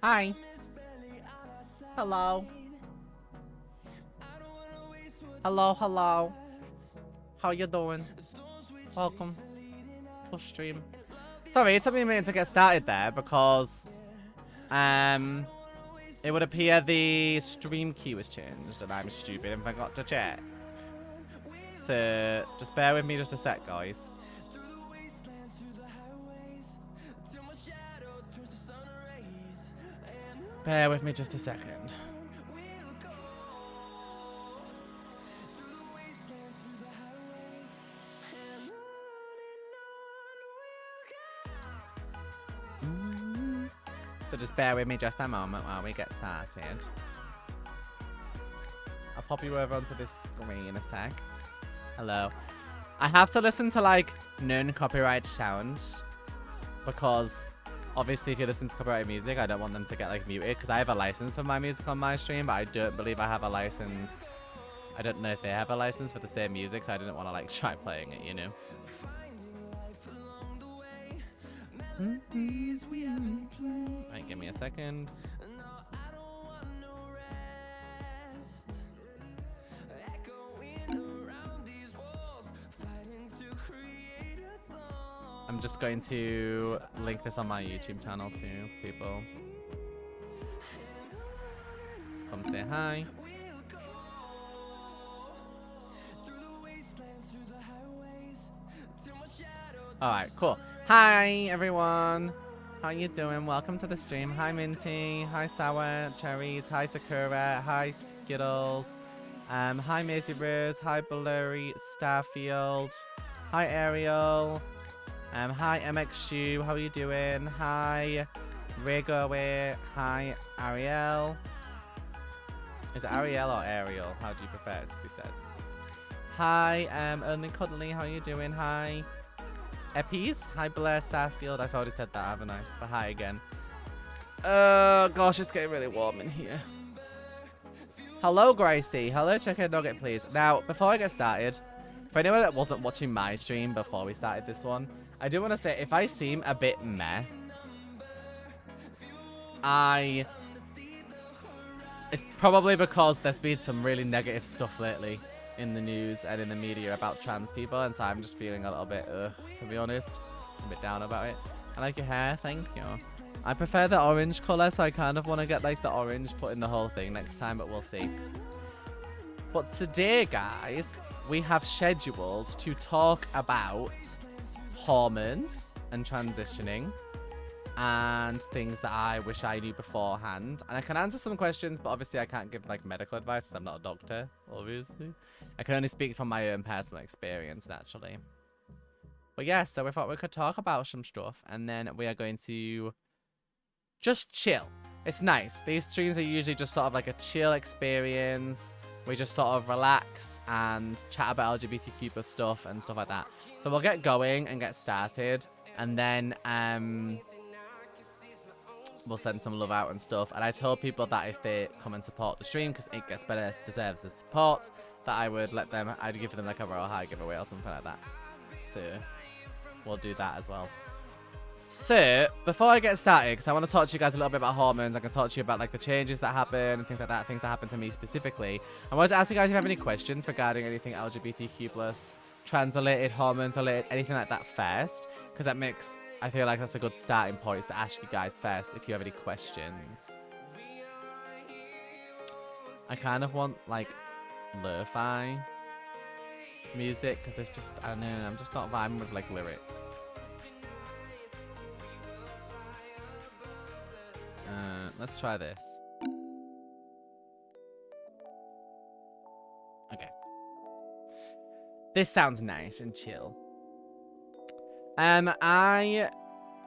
Hi. Hello. Hello, hello. How you doing? Welcome to stream. Sorry, it took me a minute to get started there because it would appear the stream key was changed and I'm stupid and forgot to check. So just bear with me just a sec, guys. Bear with me just a second. So just bear with me just a moment while we get started. I'll pop you over onto this screen in a sec. Hello. I have to listen to like non-copyright sounds because obviously if you listen to copyrighted music, I don't want them to get like muted because I have a license for my music on my stream, but I don't believe I have a license. I don't know if they have a license for the same music, so I didn't want to like try playing it, you know. Right, give me a second. I'm just going to link this on my YouTube channel too, people. So come say hi. Alright, cool. Hi, everyone. How you doing? Welcome to the stream. Hi, Minty. Hi, Sour Cherries. Hi, Sakura. Hi, Skittles. Hi, Maisie Rose. Hi, Blurry Starfield. Hi, Ariel. Hi, MX Shoe. How are you doing? Hi, Rigowe. Hi, Ariel. Is it Ariel or Ariel? How do you prefer it to be said? Hi, Only Cuddly. How are you doing? Hi. Eppies. Hi, Blair Starfield. I've already said that, haven't I? But hi again. Gosh, it's getting really warm in here. Hello, Gracie. Hello, Chicken Nugget, please. Now, before I get started, for anyone that wasn't watching my stream before we started this one, I do want to say, if I seem a bit meh, it's probably because there's been some really negative stuff lately in the news and in the media about trans people, and so I'm just feeling a little bit, to be honest, a bit down about it. I like your hair, thank you. I prefer the orange colour, so I kind of want to get like the orange put in the whole thing next time, but we'll see. But today, guys, we have scheduled to talk about hormones and transitioning and things that I wish I knew beforehand. And I can answer some questions, but obviously I can't give like medical advice because I'm not a doctor, obviously. I can only speak from my own personal experience, naturally. But yeah, so we thought we could talk about some stuff, and then we are going to just chill. It's nice. These streams are usually just sort of like a chill experience. We just sort of relax and chat about LGBTQ plus stuff and stuff like that. So we'll get going and get started, and then we'll send some love out and stuff. And I told people that if they come and support the stream, because It Gets Better deserves the support, that I would let them, I'd give them like a Royal High giveaway or something like that. So we'll do that as well. So before I get started, because I want to talk to you guys a little bit about hormones, I can talk to you about like the changes that happen and things like that, things that happen to me specifically. I wanted to ask you guys if you have any questions regarding anything LGBTQ plus, trans related, hormones related, anything like that first, because that makes, I feel like that's a good starting point to ask you guys first if you have any questions. I kind of want like lo-fi music because it's just, I don't know, I'm just not vibing with like lyrics. Let's try this. Okay. This sounds nice and chill. I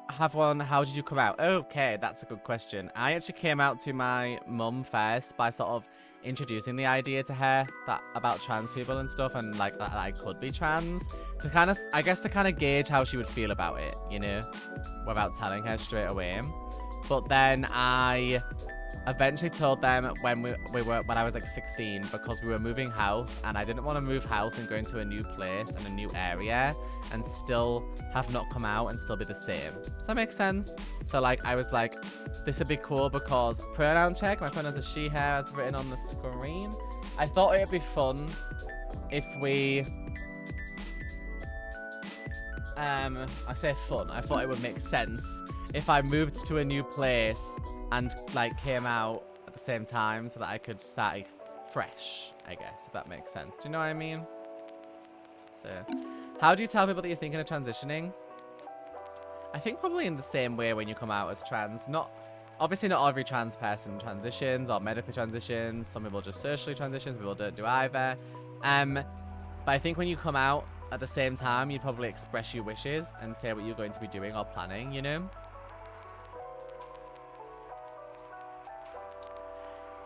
have one. How did you come out? Okay, that's a good question. I actually came out to my mum first by sort of introducing the idea to her that about trans people and stuff, and like that I could be trans, to kind of, I guess, to kind of gauge how she would feel about it, you know, without telling her straight away. But then I eventually told them when I was like 16, because we were moving house and I didn't want to move house and go into a new place and a new area and still have not come out and still be the same. Does that make sense? So like I was like, this would be cool because pronoun check, my pronouns are she, her, as written on the screen. I thought it would be fun if we I say fun, I thought it would make sense if I moved to a new place and like came out at the same time so that I could start like, fresh, I guess, if that makes sense. Do you know what I mean? So, how do you tell people that you're thinking of transitioning? I think probably in the same way when you come out as trans. Obviously not every trans person transitions or medically transitions. Some people just socially transition, some people don't do either. But I think when you come out at the same time, you'd probably express your wishes and say what you're going to be doing or planning, you know?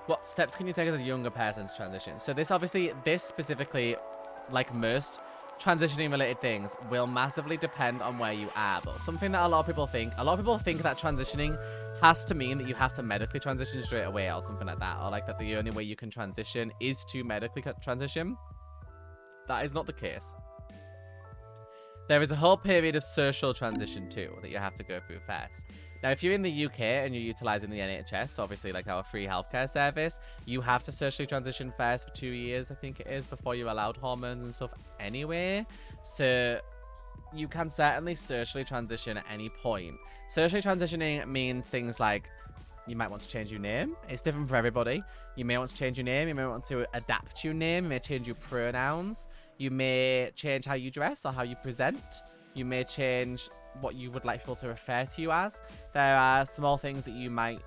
What steps can you take as a younger person's transition? So this specifically, like most transitioning related things, will massively depend on where you are. But something that a lot of people think that transitioning has to mean that you have to medically transition straight away or something like that. Or like that the only way you can transition is to medically transition. That is not the case. There is a whole period of social transition too that you have to go through first. Now, if you're in the UK and you're utilising the NHS, obviously like our free healthcare service, you have to socially transition first for 2 years, I think it is, before you're allowed hormones and stuff anyway. So you can certainly socially transition at any point. Socially transitioning means things like you might want to change your name. It's different for everybody. You may want to change your name. You may want to adapt your name. You may change your pronouns. You may change how you dress or how you present. You may change what you would like people to refer to you as. There are small things that you might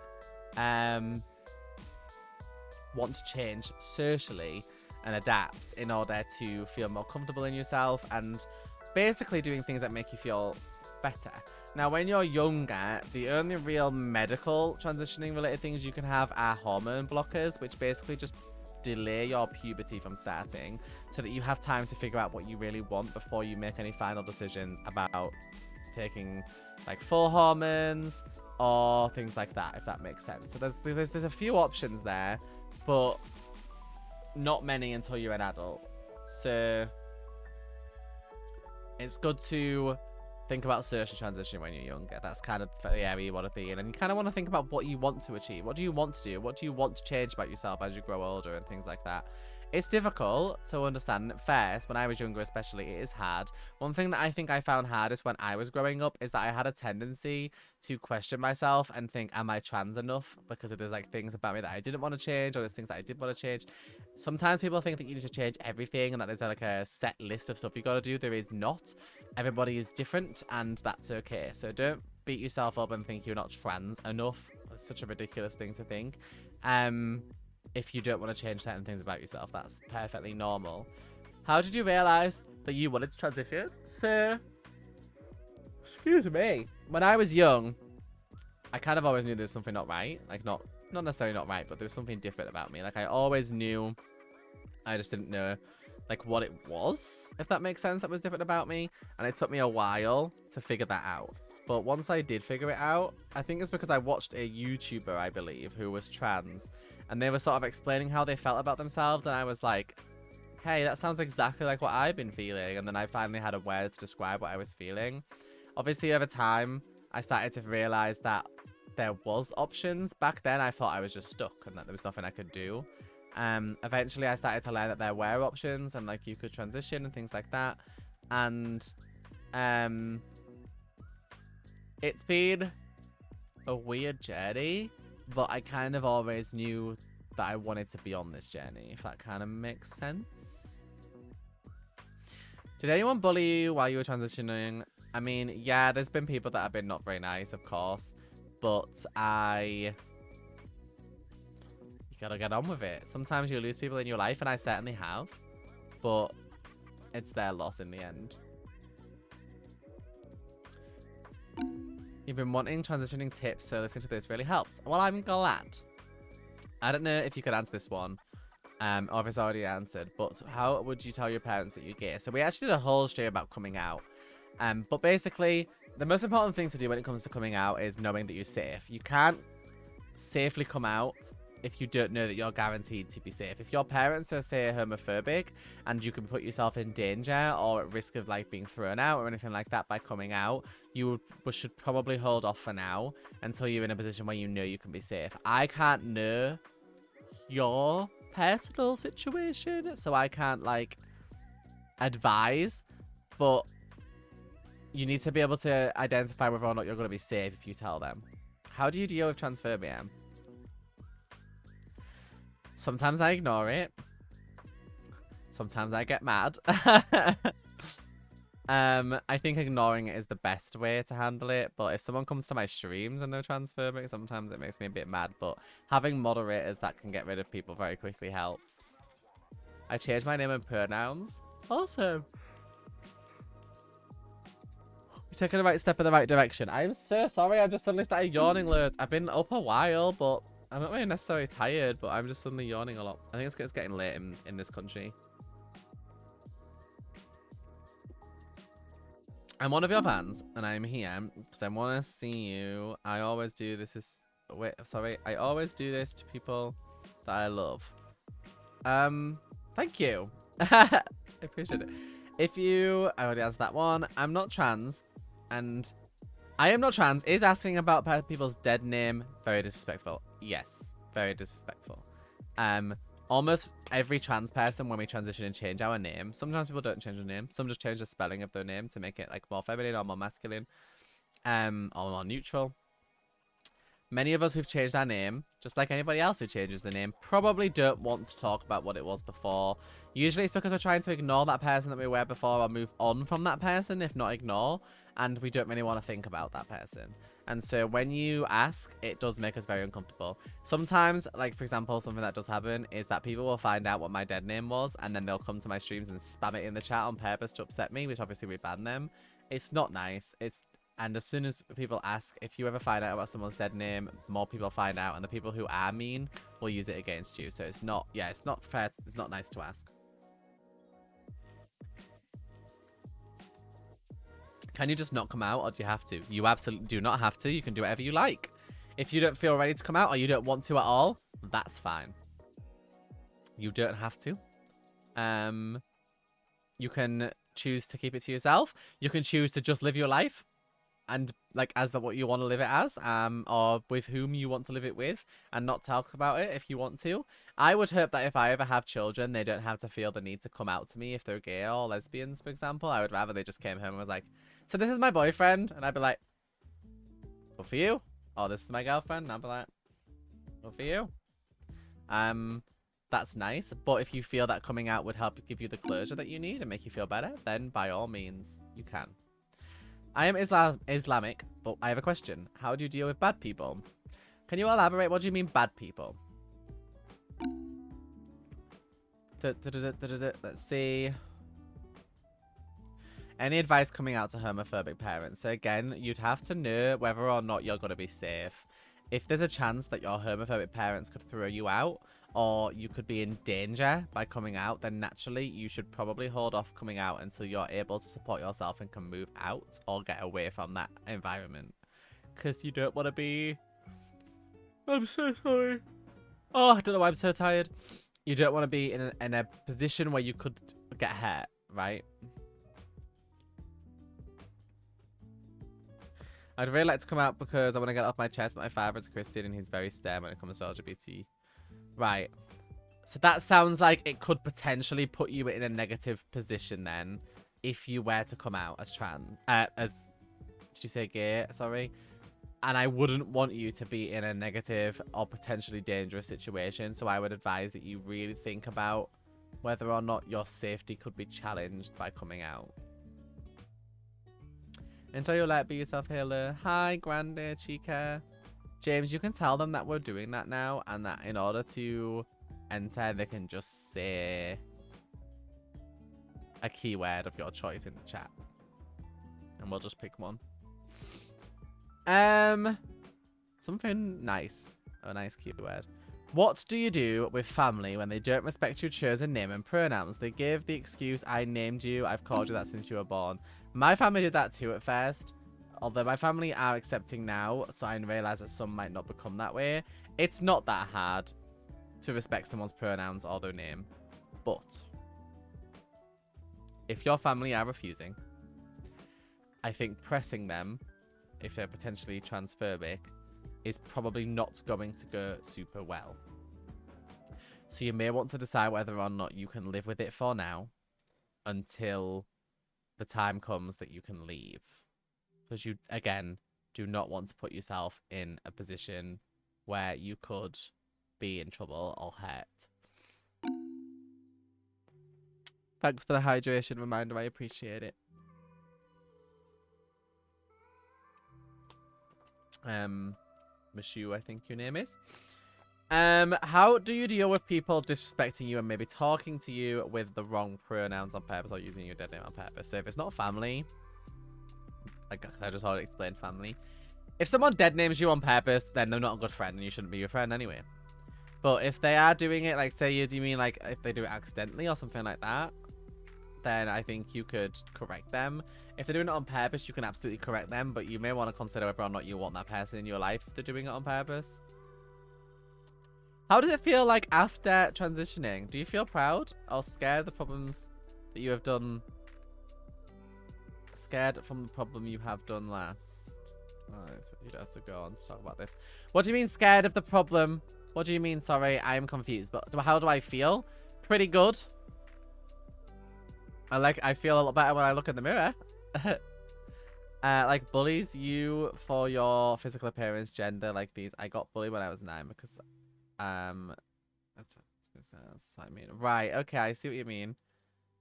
want to change socially and adapt in order to feel more comfortable in yourself and basically doing things that make you feel better. Now, when you're younger, the only real medical transitioning related things you can have are hormone blockers, which basically just delay your puberty from starting so that you have time to figure out what you really want before you make any final decisions about taking like full hormones or things like that, if that makes sense. So there's a few options there, but not many until you're an adult. So it's good to think about social transition when you're younger. That's kind of the area you want to be in. And you kind of want to think about what you want to achieve. What do you want to do? What do you want to change about yourself as you grow older and things like that? It's difficult to understand at first. When I was younger especially, it is hard. One thing that I think I found hardest when I was growing up is that I had a tendency to question myself and think, am I trans enough? Because there's like things about me that I didn't want to change, or there's things that I did want to change. Sometimes people think that you need to change everything and that there's like a set list of stuff you got to do. There is not. Everybody is different and that's okay. So don't beat yourself up and think you're not trans enough. It's such a ridiculous thing to think. If you don't want to change certain things about yourself, that's perfectly normal. How did you realize that you wanted to transition? So, excuse me. When I was young, I kind of always knew there was something not right. Like, not necessarily not right, but there was something different about me. Like, I always knew. I just didn't know, like, what it was, if that makes sense, that was different about me. And it took me a while to figure that out. But once I did figure it out, I think it's because I watched a YouTuber, I believe, who was trans. And they were sort of explaining how they felt about themselves. And I was like, hey, that sounds exactly like what I've been feeling. And then I finally had a word to describe what I was feeling. Obviously, over time, I started to realize that there was options. Back then, I thought I was just stuck and that there was nothing I could do. Eventually, I started to learn that there were options and like you could transition and things like that. And it's been a weird journey, but I kind of always knew that I wanted to be on this journey, if that kind of makes sense. Did anyone bully you while you were transitioning? I mean, yeah, there's been people that have been not very nice, of course, but you gotta get on with it. Sometimes you lose people in your life, and I certainly have, but it's their loss in the end. You've been wanting transitioning tips, so listening to this really helps. Well, I'm glad. I don't know if you could answer this one, or if it's already answered, but how would you tell your parents that you're gay? So we actually did a whole stream about coming out. But basically, the most important thing to do when it comes to coming out is knowing that you're safe. You can't safely come out if you don't know that you're guaranteed to be safe. If your parents are, say, homophobic and you can put yourself in danger or at risk of like being thrown out or anything like that by coming out, you should probably hold off for now until you're in a position where you know you can be safe. I can't know your personal situation, so I can't like advise, but you need to be able to identify whether or not you're going to be safe if you tell them. How do you deal with transphobia? Sometimes I ignore it. Sometimes I get mad. I think ignoring it is the best way to handle it, but if someone comes to my streams and they're transphobic, sometimes it makes me a bit mad, but having moderators that can get rid of people very quickly helps. I changed my name and pronouns. Awesome. We're taking the right step in the right direction. I'm so sorry, I've just suddenly started yawning loads. I've been up a while, but I'm not really necessarily tired, but I'm just suddenly yawning a lot. I think it's getting late in this country. I'm one of your fans, and I'm here because I want to see you. I always do this. I always do this to people that I love. Thank you. I appreciate it. I already answered that one. I'm not trans, and I am not trans is asking about people's dead name. Very disrespectful. Yes, very disrespectful. Almost every trans person, when we transition and change our name, sometimes people don't change their name. Some just change the spelling of their name to make it like more feminine or more masculine, or more neutral. Many of us who've changed our name, just like anybody else who changes the name, probably don't want to talk about what it was before. Usually it's because we're trying to ignore that person that we were before or move on from that person, if not ignore, and we don't really want to think about that person. And so when you ask, it does make us very uncomfortable. Sometimes, like for example, something that does happen is that people will find out what my dead name was and then they'll come to my streams and spam it in the chat on purpose to upset me, which obviously we ban them. It's not nice. And as soon as people ask, if you ever find out about someone's dead name, more people find out, and the people who are mean will use it against you. So it's not fair. It's not nice to ask. Can you just not come out, or do you have to? You absolutely do not have to. You can do whatever you like. If you don't feel ready to come out, or you don't want to at all, that's fine. You don't have to. You can choose to keep it to yourself. You can choose to just live your life. And like as what you want to live it as, or with whom you want to live it with, and not talk about it if you want to. I would hope that if I ever have children, they don't have to feel the need to come out to me if they're gay or lesbians, for example. I would rather they just came home and was like, so this is my boyfriend, and I'd be like, good for you. Oh, this is my girlfriend, and I'd be like, good for you. That's nice, but if you feel that coming out would help give you the closure that you need and make you feel better, then by all means, you can. I am Islamic, but I have a question. How do you deal with bad people? Can you elaborate? What do you mean bad people? Let's see. Any advice coming out to homophobic parents? So again, you'd have to know whether or not you're going to be safe. If there's a chance that your homophobic parents could throw you out, or you could be in danger by coming out, then naturally you should probably hold off coming out until you're able to support yourself and can move out or get away from that environment. Because you don't want to be... I'm so sorry. Oh, I don't know why I'm so tired. You don't want to be in a position where you could get hurt, right? I'd really like to come out because I want to get off my chest, but my father is a Christian and he's very stern when it comes to LGBT. Right. So that sounds like it could potentially put you in a negative position then if you were to come out as trans. Did you say gay? Sorry. And I wouldn't want you to be in a negative or potentially dangerous situation. So I would advise that you really think about whether or not your safety could be challenged by coming out. Enjoy your life. Be yourself, Halo. Hi, Grande Chica. James, you can tell them that we're doing that now, and that in order to enter, they can just say a keyword of your choice in the chat. And we'll just pick one. Something nice. A nice keyword. What do you do with family when they don't respect your chosen name and pronouns? They give the excuse, I named you, I've called you that since you were born. My family did that too at first. although my family are accepting now, so I realize that some might not become that way. It's not that hard to respect someone's pronouns or their name. But if your family are refusing, I think pressing them, if they're potentially transphobic, is probably not going to go super well. So you may want to decide whether or not you can live with it for now until the time comes that you can leave. Because you, again, do not want to put yourself in a position where you could be in trouble or hurt. Thanks for the hydration reminder. I appreciate it. Mashu, I think your name is. How do you deal with people disrespecting you and maybe talking to you with the wrong pronouns on purpose or using your dead name on purpose? So if it's not family, like I just already explained family. If someone dead names you on purpose, then they're not a good friend and you shouldn't be your friend anyway. But if they are doing it, like say do you mean like if they do it accidentally or something like that, then I think you could correct them. If they're doing it on purpose, you can absolutely correct them, but you may want to consider whether or not you want that person in your life if they're doing it on purpose. How does it feel like after transitioning? Do you feel proud or scared of the problems that you have done? Scared from the problem you have done last? Oh, you'd have to go on to talk about this. What do you mean scared of the problem? What do you mean? Sorry, I am confused. But how do I feel? Pretty good. I feel a lot better when I look in the mirror. Like bullies you for your physical appearance, gender, like these. I got bullied when I was 9 because that's what I mean. Right, okay, I see what you mean.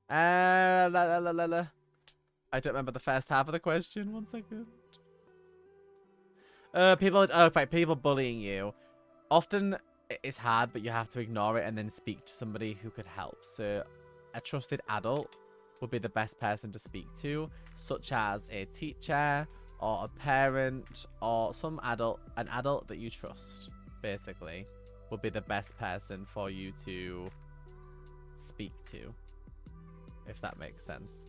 I don't remember the first half of the question. 1 second. People bullying you. Often it's hard, but you have to ignore it and then speak to somebody who could help. So a trusted adult would be the best person to speak to, such as a teacher or a parent or an adult that you trust, basically, would be the best person for you to speak to, if that makes sense.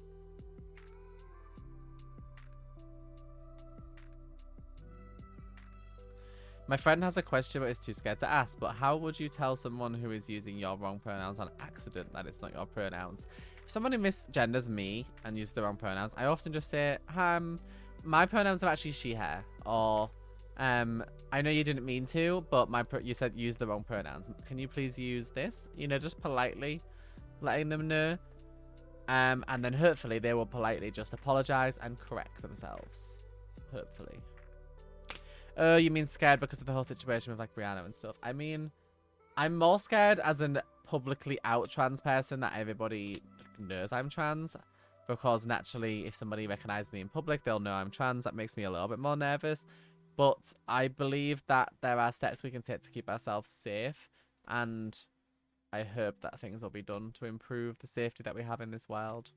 My friend has a question but is too scared to ask, but how would you tell someone who is using your wrong pronouns on accident that it's not your pronouns? If someone who misgenders me and uses the wrong pronouns, I often just say, my pronouns are actually she, her, or I know you didn't mean to, but you said use the wrong pronouns. Can you please use this? You know, just politely letting them know. And then hopefully they will politely just apologize and correct themselves. Hopefully. Oh, you mean scared because of the whole situation with like Brianna and stuff? I mean, I'm more scared as a publicly out trans person that everybody knows I'm trans. Because naturally, if somebody recognizes me in public, they'll know I'm trans. That makes me a little bit more nervous. But I believe that there are steps we can take to keep ourselves safe. And I hope that things will be done to improve the safety that we have in this world.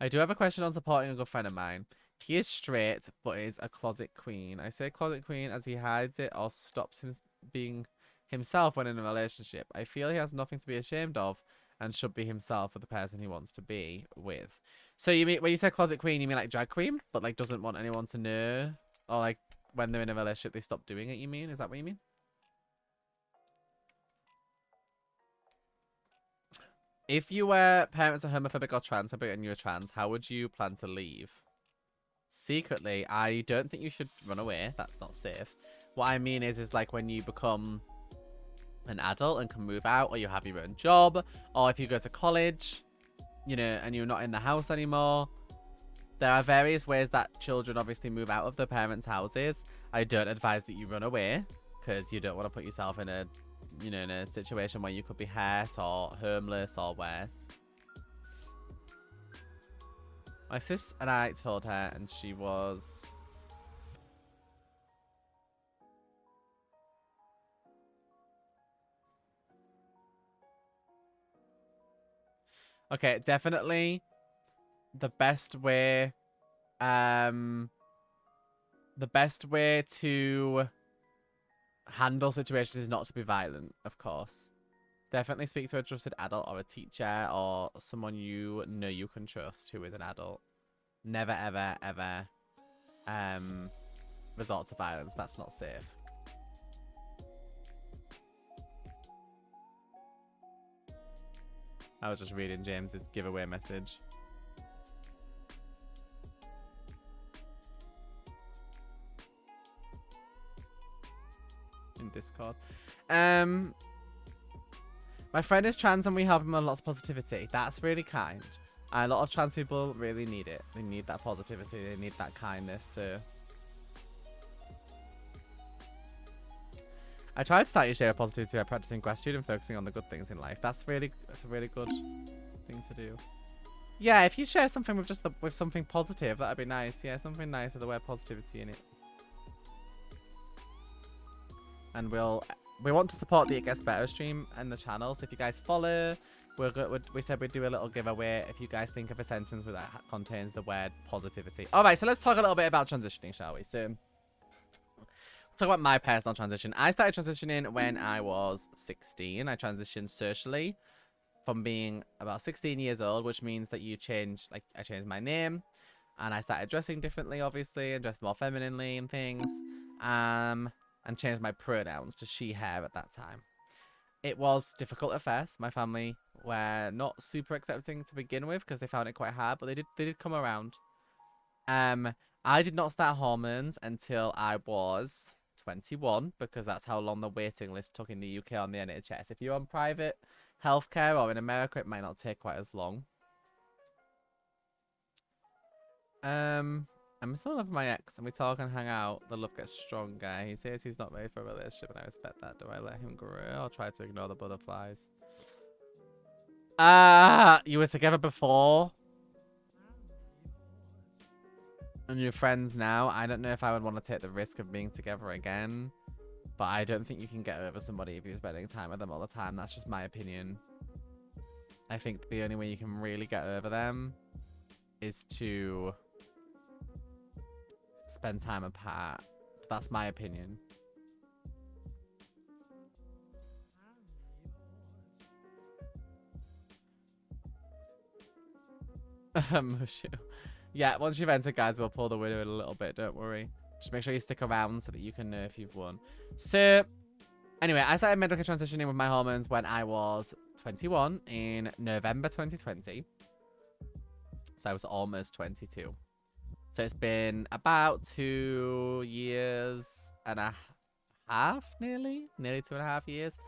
I do have a question on supporting a good friend of mine. He is straight, but is a closet queen. I say closet queen as he hides it or stops him being himself when in a relationship. I feel he has nothing to be ashamed of and should be himself with the person he wants to be with. So you mean, when you say closet queen, you mean like drag queen? But like doesn't want anyone to know? Or like when they're in a relationship, they stop doing it, you mean? Is that what you mean? If you were parents are homophobic or transphobic and you're trans, how would you plan to leave? Secretly, I don't think you should run away. That's not safe. What I mean is like when you become an adult and can move out, or you have your own job, or if you go to college, you know, and you're not in the house anymore. There are various ways that children obviously move out of their parents' houses. I don't advise that you run away because you don't want to put yourself in a, you know, in a situation where you could be hurt or homeless or worse. My sis and I told her, and she was... Okay, definitely the best way... the best way to handle situations is not to be violent, of course. Definitely speak to a trusted adult or a teacher or someone you know you can trust who is an adult. never, ever, ever resort to violence. That's not safe. I was just reading James's giveaway message. In Discord. My friend is trans and we help him with lots of positivity. That's really kind. A lot of trans people really need it. They need that positivity. They need that kindness. So I try to start each day with positivity by practicing gratitude and focusing on the good things in life. That's a really good thing to do. Yeah, if you share something with with something positive, that'd be nice. Yeah, something nice with the word positivity in it. And we want to support the It Gets Better stream and the channel. So if you guys follow, we said we'd do a little giveaway if you guys think of a sentence that contains the word positivity. All right, so let's talk a little bit about transitioning, shall we? So talk about my personal transition. I started transitioning when I was 16. I transitioned socially from being about 16 years old, which means that you change, like I changed my name and I started dressing differently, obviously, and dressed more femininely and things. And changed my pronouns to she, her at that time. It was difficult at first. My family were not super accepting to begin with because they found it quite hard, but they did come around. I did not start hormones until I was 21 because that's how long the waiting list took in the UK on the NHS. If you're on private healthcare or in America, it might not take quite as long. I'm still in love with my ex and we talk and hang out. The love gets stronger. He says he's not ready for a relationship and I respect that. Do I let him grow or try to ignore the butterflies? You were together before and you're friends now. I don't know if I would want to take the risk of being together again, but I don't think you can get over somebody if you're spending time with them all the time. That's just my opinion. I think the only way you can really get over them is to spend time apart. That's my opinion. Mushu. Yeah, once you've entered, guys, we'll pull the winner in a little bit. Don't worry. Just make sure you stick around so that you can know if you've won. So, anyway, I started medically transitioning with my hormones when I was 21 in November 2020. So I was almost 22. So it's been about 2 years and a half, nearly 2.5 years.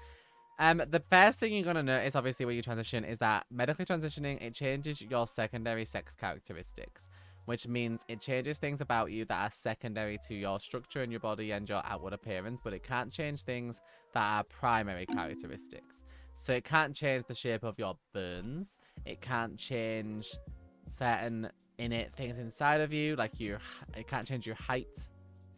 The first thing you're going to notice, obviously, when you transition is that medically transitioning, it changes your secondary sex characteristics, which means it changes things about you that are secondary to your structure in your body and your outward appearance, but it can't change things that are primary characteristics. So it can't change the shape of your bones. It can't change certain innate things inside of you, like it can't change your height,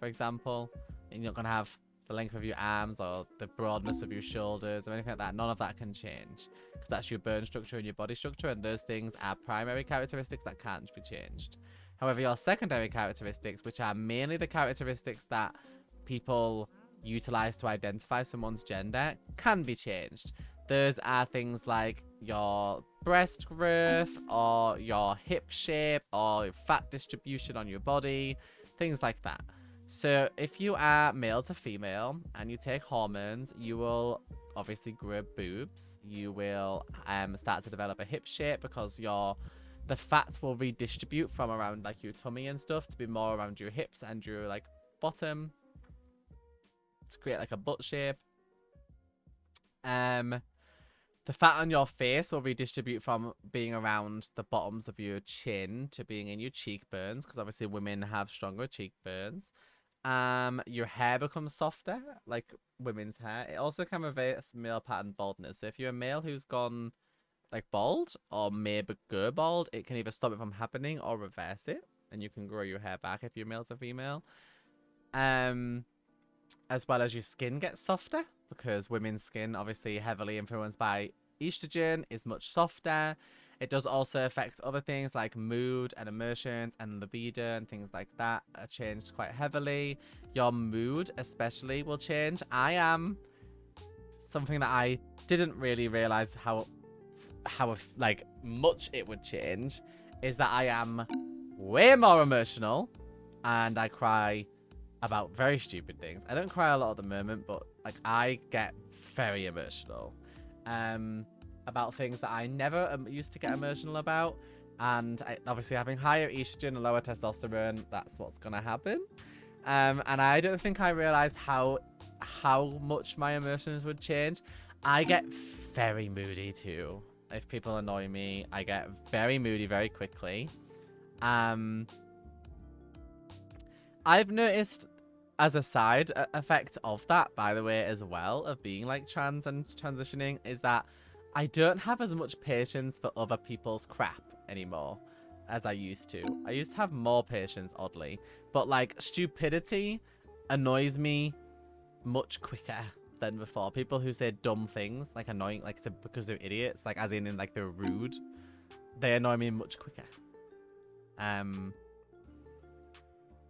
for example. And you're not going to have the length of your arms or the broadness of your shoulders or anything like that. None of that can change because that's your bone structure and your body structure, and those things are primary characteristics that can't be changed. However, your secondary characteristics, which are mainly the characteristics that people utilize to identify someone's gender, can be changed. Those are things like your breast growth or your hip shape or fat distribution on your body, things like that. So if you are male to female and you take hormones, you will obviously grow boobs. You will start to develop a hip shape because the fat will redistribute from around like your tummy and stuff to be more around your hips and your like bottom to create like a butt shape. The fat on your face will redistribute from being around the bottoms of your chin to being in your cheekbones because obviously women have stronger cheekbones. Your hair becomes softer, like women's hair. It also can reverse male pattern baldness. So if you're a male who's gone like bald or maybe go bald, it can either stop it from happening or reverse it, and you can grow your hair back if you're male to female. As well as your skin gets softer because women's skin, obviously heavily influenced by estrogen, is much softer. It does also affect other things like mood and emotions and libido and things like that are changed quite heavily. Your mood especially will change. I am something that I didn't really realize how like much it would change is that I am way more emotional, and I cry about very stupid things. I don't cry a lot at the moment, but like I get very emotional about things that I never used to get emotional about. And obviously having higher estrogen and lower testosterone, that's what's gonna happen. And I don't think I realized how much my emotions would change. I get very moody too. If people annoy me, I get very moody very quickly. I've noticed as a side effect of that, by the way, as well, of being like trans and transitioning, is that I don't have as much patience for other people's crap anymore as I used to. I used to have more patience, oddly, but like stupidity annoys me much quicker than before. People who say dumb things, like annoying, like because they're idiots, like as in like they're rude, they annoy me much quicker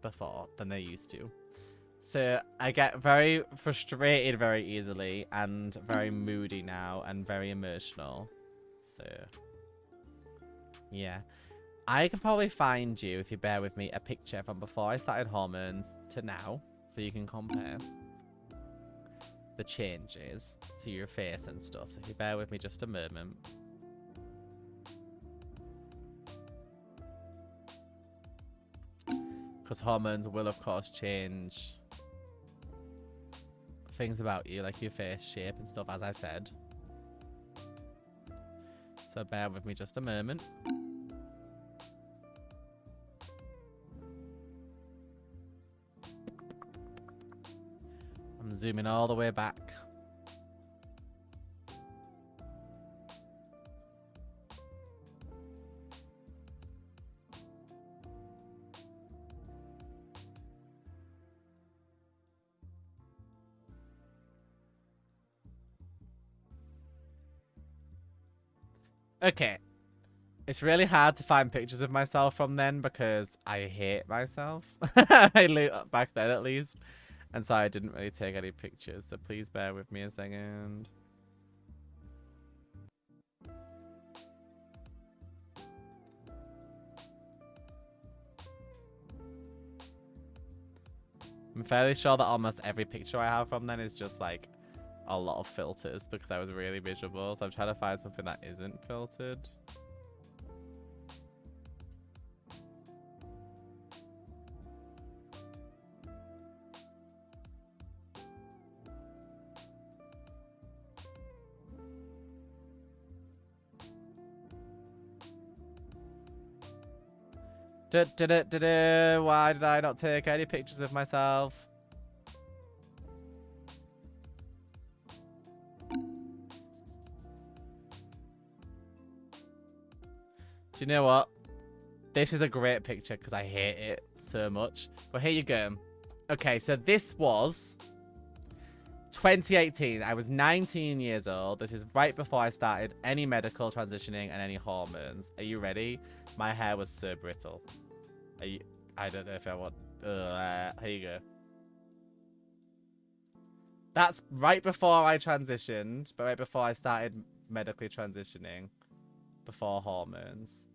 before than they used to. So I get very frustrated very easily and very moody now and very emotional. So yeah, I can probably find you, if you bear with me, a picture from before I started hormones to now, so you can compare the changes to your face and stuff. So if you bear with me just a moment. Because hormones will, of course, change things about you, like your face shape and stuff, as I said. So bear with me just a moment. I'm zooming all the way back. Okay. It's really hard to find pictures of myself from then because I hate myself. Back then, at least. And so I didn't really take any pictures. So please bear with me a second. I'm fairly sure that almost every picture I have from then is just like a lot of filters because I was really miserable. So I'm trying to find something that isn't filtered. Why did I not take any pictures of myself? Do you know what? This is a great picture because I hate it so much. But here you go. Okay, so this was 2018. I was 19 years old. This is right before I started any medical transitioning and any hormones. Are you ready? My hair was so brittle. I don't know if I want... here you go. That's right before I transitioned, but right before I started medically transitioning. Before hormones.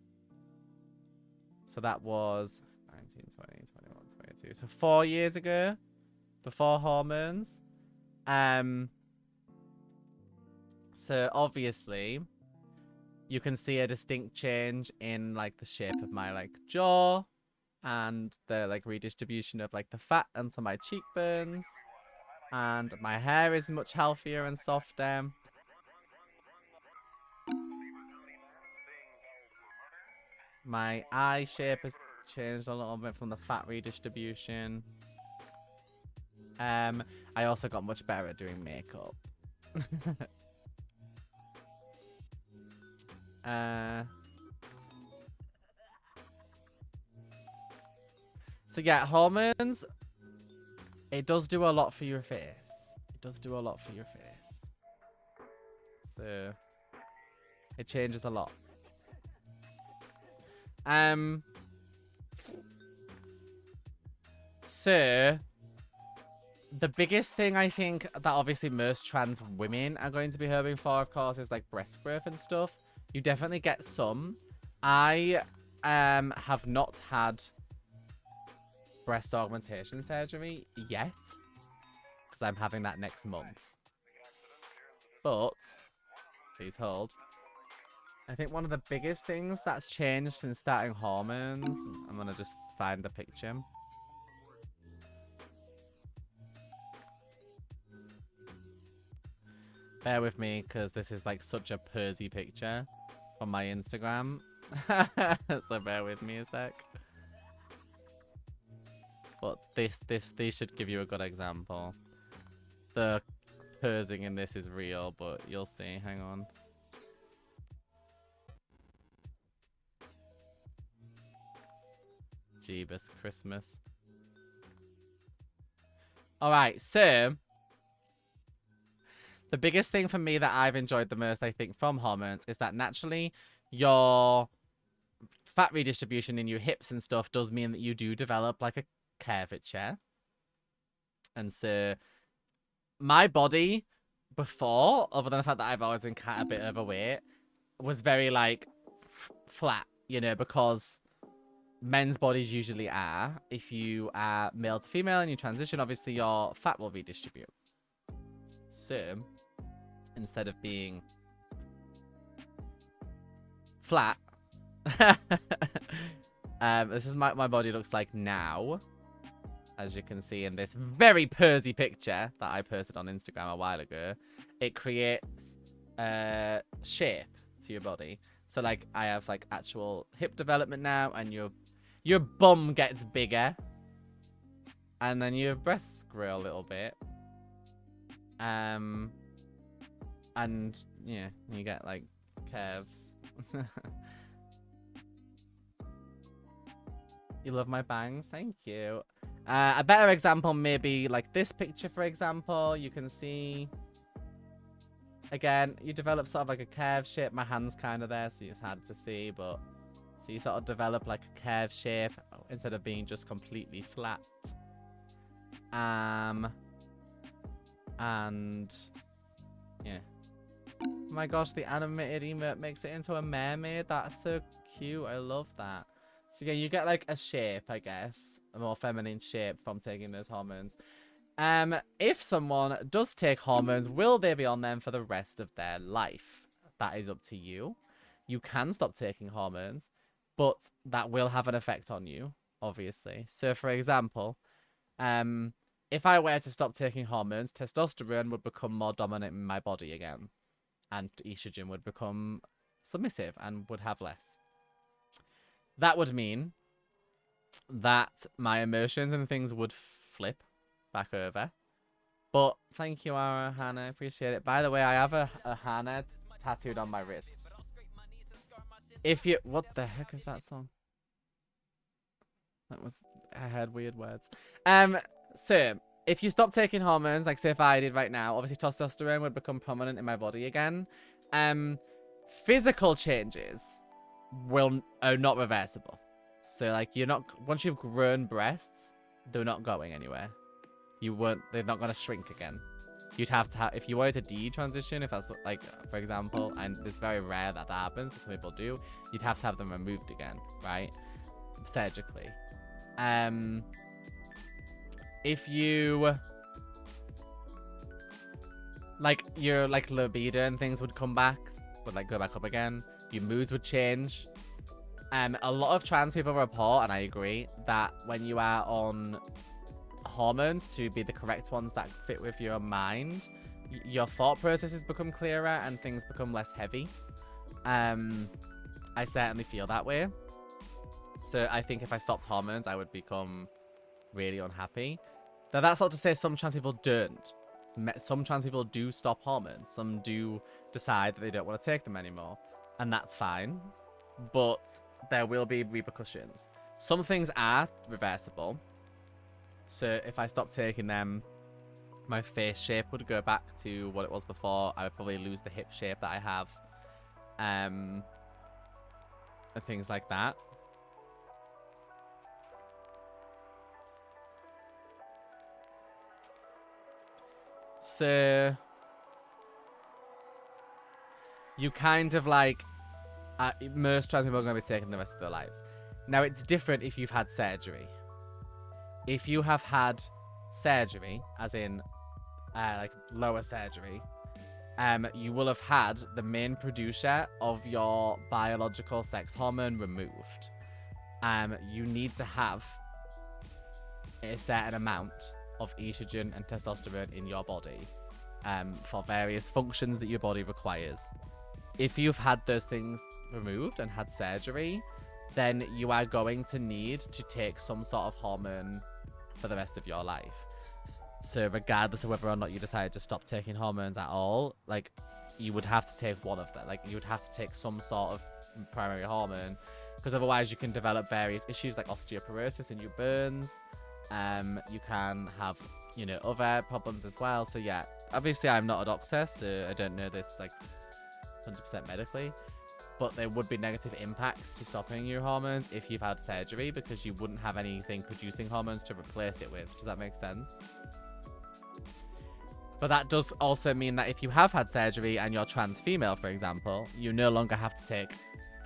So that was 19, 20, 21, 22. So 4 years ago. Before hormones. So obviously you can see a distinct change in like the shape of my like jaw and the like redistribution of like the fat onto my cheekbones, and my hair is much healthier and softer. My eye shape has changed a little bit from the fat redistribution. I also got much better at doing makeup. So yeah, hormones, it does do a lot for your face. It does do a lot for your face. So it changes a lot. So the biggest thing I think that obviously most trans women are going to be hoping for, of course, is like breast growth and stuff. You definitely get some. I have not had breast augmentation surgery yet, because I'm having that next month. But, please hold. I think one of the biggest things that's changed since starting hormones, I'm gonna just find the picture. Bear with me, because this is like such a Persy picture on my Instagram. So bear with me a sec. But these should give you a good example. The Persing in this is real, but you'll see. Hang on. Jeebus Christmas. Alright, so the biggest thing for me that I've enjoyed the most, I think, from hormones is that naturally your fat redistribution in your hips and stuff does mean that you do develop like a curvature. And so my body before, other than the fact that I've always been kind of a bit overweight, was very like flat, you know, because men's bodies usually are. If you are male to female and you transition, obviously your fat will redistribute. So instead of being flat, this is my body looks like now, as you can see in this very Persy picture that I posted on Instagram a while ago. It creates a shape to your body. So like I have like actual hip development now, and your bum gets bigger, and then your breasts grow a little bit. And yeah, you get like curves. You love my bangs? Thank you. A better example may be like this picture, for example. You can see, again, you develop sort of like a curve shape. My hand's kind of there, so it's hard to see, but so you sort of develop like a curve shape instead of being just completely flat. And yeah. Oh my gosh, the animated emote makes it into a mermaid. That's so cute. I love that. So yeah, you get like a shape, I guess, a more feminine shape from taking those hormones. If someone does take hormones, will they be on them for the rest of their life? That is up to you. You can stop taking hormones, but that will have an effect on you, obviously. So for example, if I were to stop taking hormones, testosterone would become more dominant in my body again, and estrogen would become submissive and would have less. That would mean that my emotions and things would flip back over. But thank you, Ara, Hannah. I appreciate it. By the way, I have a Hannah tattooed on my wrist. If you... What the heck is that song? That was... I heard weird words. So, if you stop taking hormones, like say if I did right now, obviously testosterone would become prominent in my body again. Physical changes are not reversible. So like you're not, once you've grown breasts, they're not going anywhere. They're not going to shrink again. You'd have to if you wanted to detransition, if that's like, for example, and it's very rare that happens, but some people do, you'd have to have them removed again, right? Surgically. If you, like, your like libido and things would come back, would like go back up again. Your moods would change. A lot of trans people report, and I agree, that when you are on hormones to be the correct ones that fit with your mind, your thought processes become clearer and things become less heavy. I certainly feel that way. So I think if I stopped hormones, I would become really unhappy. Now, that's not to say some trans people don't. Some trans people do stop hormones. Some do decide that they don't want to take them anymore. And that's fine. But there will be repercussions. Some things are reversible. So if I stop taking them, my face shape would go back to what it was before. I would probably lose the hip shape that I have. And things like that. So you kind of like, most trans people are going to be taking the rest of their lives. Now, it's different if you've had surgery. If you have had surgery, as in like lower surgery, you will have had the main producer of your biological sex hormone removed. You need to have a certain amount of estrogen and testosterone in your body for various functions that your body requires. If you've had those things removed and had surgery, then you are going to need to take some sort of hormone for the rest of your life. So regardless of whether or not you decide to stop taking hormones at all, like, you would have to take one of them. Like, you would have to take some sort of primary hormone, because otherwise you can develop various issues like osteoporosis in your bones. You can have, you know, other problems as well. So yeah, obviously I'm not a doctor, so I don't know this like 100% medically, but there would be negative impacts to stopping your hormones if you've had surgery, because you wouldn't have anything producing hormones to replace it with. Does that make sense? But that does also mean that if you have had surgery and you're trans female, for example, you no longer have to take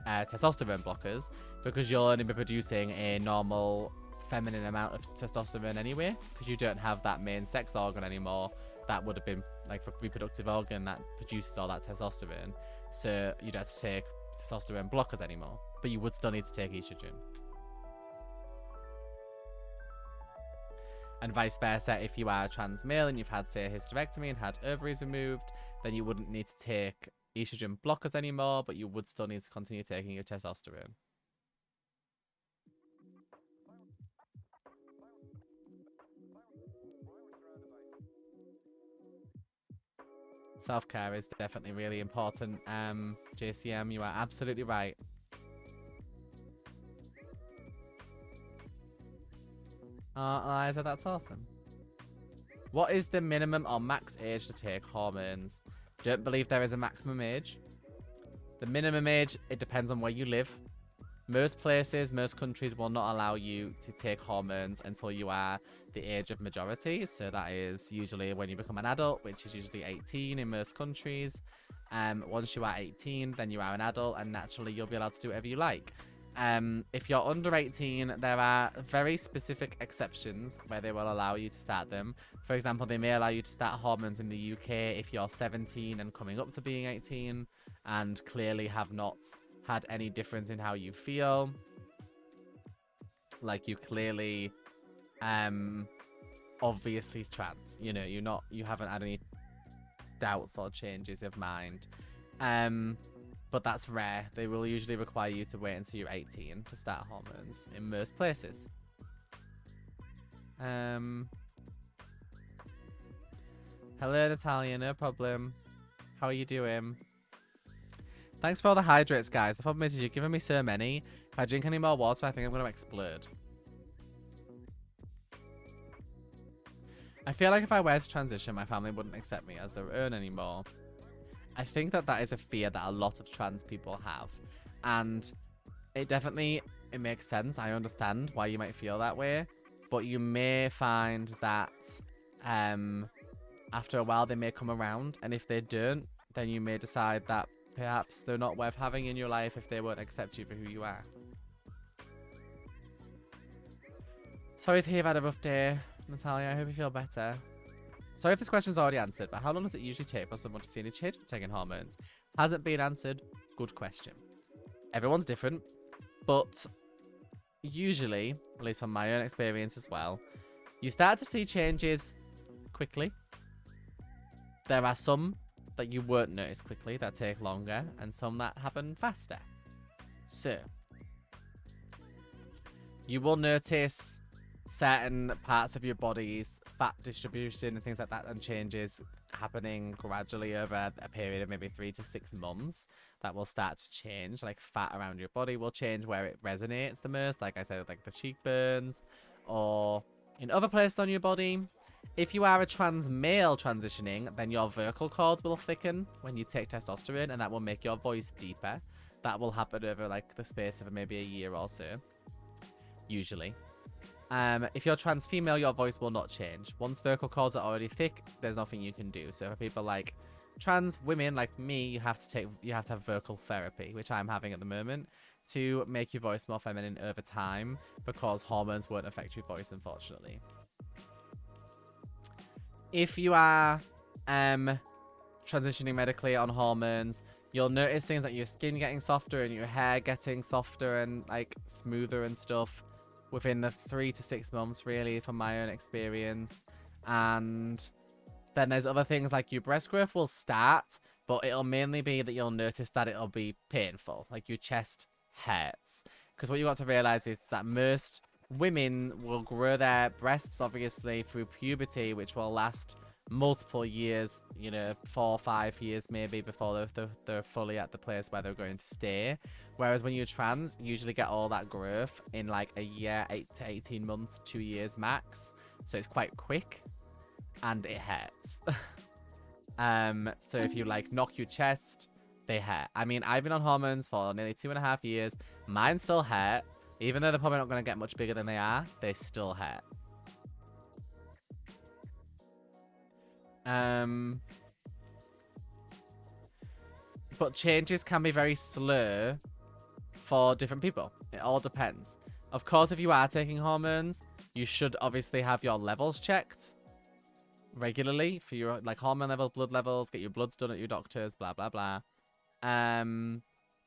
testosterone blockers, because you'll only be producing a normal feminine amount of testosterone anyway, because you don't have that main sex organ anymore. That would have been like a reproductive organ that produces all that testosterone. So you don't have to take testosterone blockers anymore, but you would still need to take estrogen. And vice versa, if you are a trans male and you've had, say, a hysterectomy and had ovaries removed, then you wouldn't need to take estrogen blockers anymore, but you would still need to continue taking your testosterone. Self-care is definitely really important. JCM, you are absolutely right. Eliza, that's awesome. What is the minimum or max age to take hormones? Don't believe there is a maximum age. The minimum age, it depends on where you live. Most places, most countries will not allow you to take hormones until you are the age of majority. So that is usually when you become an adult, which is usually 18 in most countries. Once you are 18, then you are an adult, and naturally you'll be allowed to do whatever you like. If you're under 18, there are very specific exceptions where they will allow you to start them. For example, they may allow you to start hormones in the UK if you're 17 and coming up to being 18 and clearly have not had any difference in how you feel. Like, you clearly obviously is trans, you know, you haven't had any doubts or changes of mind. But that's rare. They will usually require you to wait until you're 18 to start hormones in most places. Hello, Natalia, no problem. How are you doing? Thanks for all the hydrates, guys. The problem is you're giving me so many. If I drink any more water, I think I'm going to explode. I feel like if I were to transition, my family wouldn't accept me as their own anymore. I think that is a fear that a lot of trans people have. And it makes sense. I understand why you might feel that way. But you may find that after a while they may come around. And if they don't, then you may decide that perhaps they're not worth having in your life if they won't accept you for who you are. Sorry to hear you've had a rough day, Natalia. I hope you feel better. Sorry if this question's already answered, but how long does it usually take for someone to see any change with taking hormones? Hasn't been answered. Good question. Everyone's different, but usually, at least from my own experience as well, you start to see changes quickly. There are some that you won't notice quickly, that take longer, and some that happen faster. So, you will notice certain parts of your body's fat distribution and things like that, and changes happening gradually over a period of maybe 3 to 6 months. That will start to change. Like, fat around your body will change where it resonates the most, like I said, like the cheekbones or in other places on your body. If you are a trans male transitioning, then your vocal cords will thicken when you take testosterone, and that will make your voice deeper. That will happen over like the space of maybe a year or so, usually. If you're trans female, your voice will not change. Once vocal cords are already thick, there's nothing you can do. So for people like trans women like me, you have to have vocal therapy, which I'm having at the moment, to make your voice more feminine over time because hormones won't affect your voice, unfortunately. If you are transitioning medically on hormones, you'll notice things like your skin getting softer and your hair getting softer and like smoother and stuff within the 3 to 6 months, really, from my own experience. And then there's other things like your breast growth will start, but it'll mainly be that you'll notice that it'll be painful, like your chest hurts. Because what you got to realize is that most women will grow their breasts, obviously, through puberty, which will last multiple years, you know, 4 or 5 years maybe before they're fully at the place where they're going to stay. Whereas when you're trans, you usually get all that growth in like a year, 8 to 18 months, 2 years max. So it's quite quick and it hurts. So if you like knock your chest, they hurt. I mean, I've been on hormones for nearly 2.5 years. Mine still hurt. Even though they're probably not going to get much bigger than they are, they still hurt. But changes can be very slow for different people. It all depends. Of course, if you are taking hormones, you should obviously have your levels checked regularly for your like hormone level, blood levels, get your bloods done at your doctor's, blah blah blah.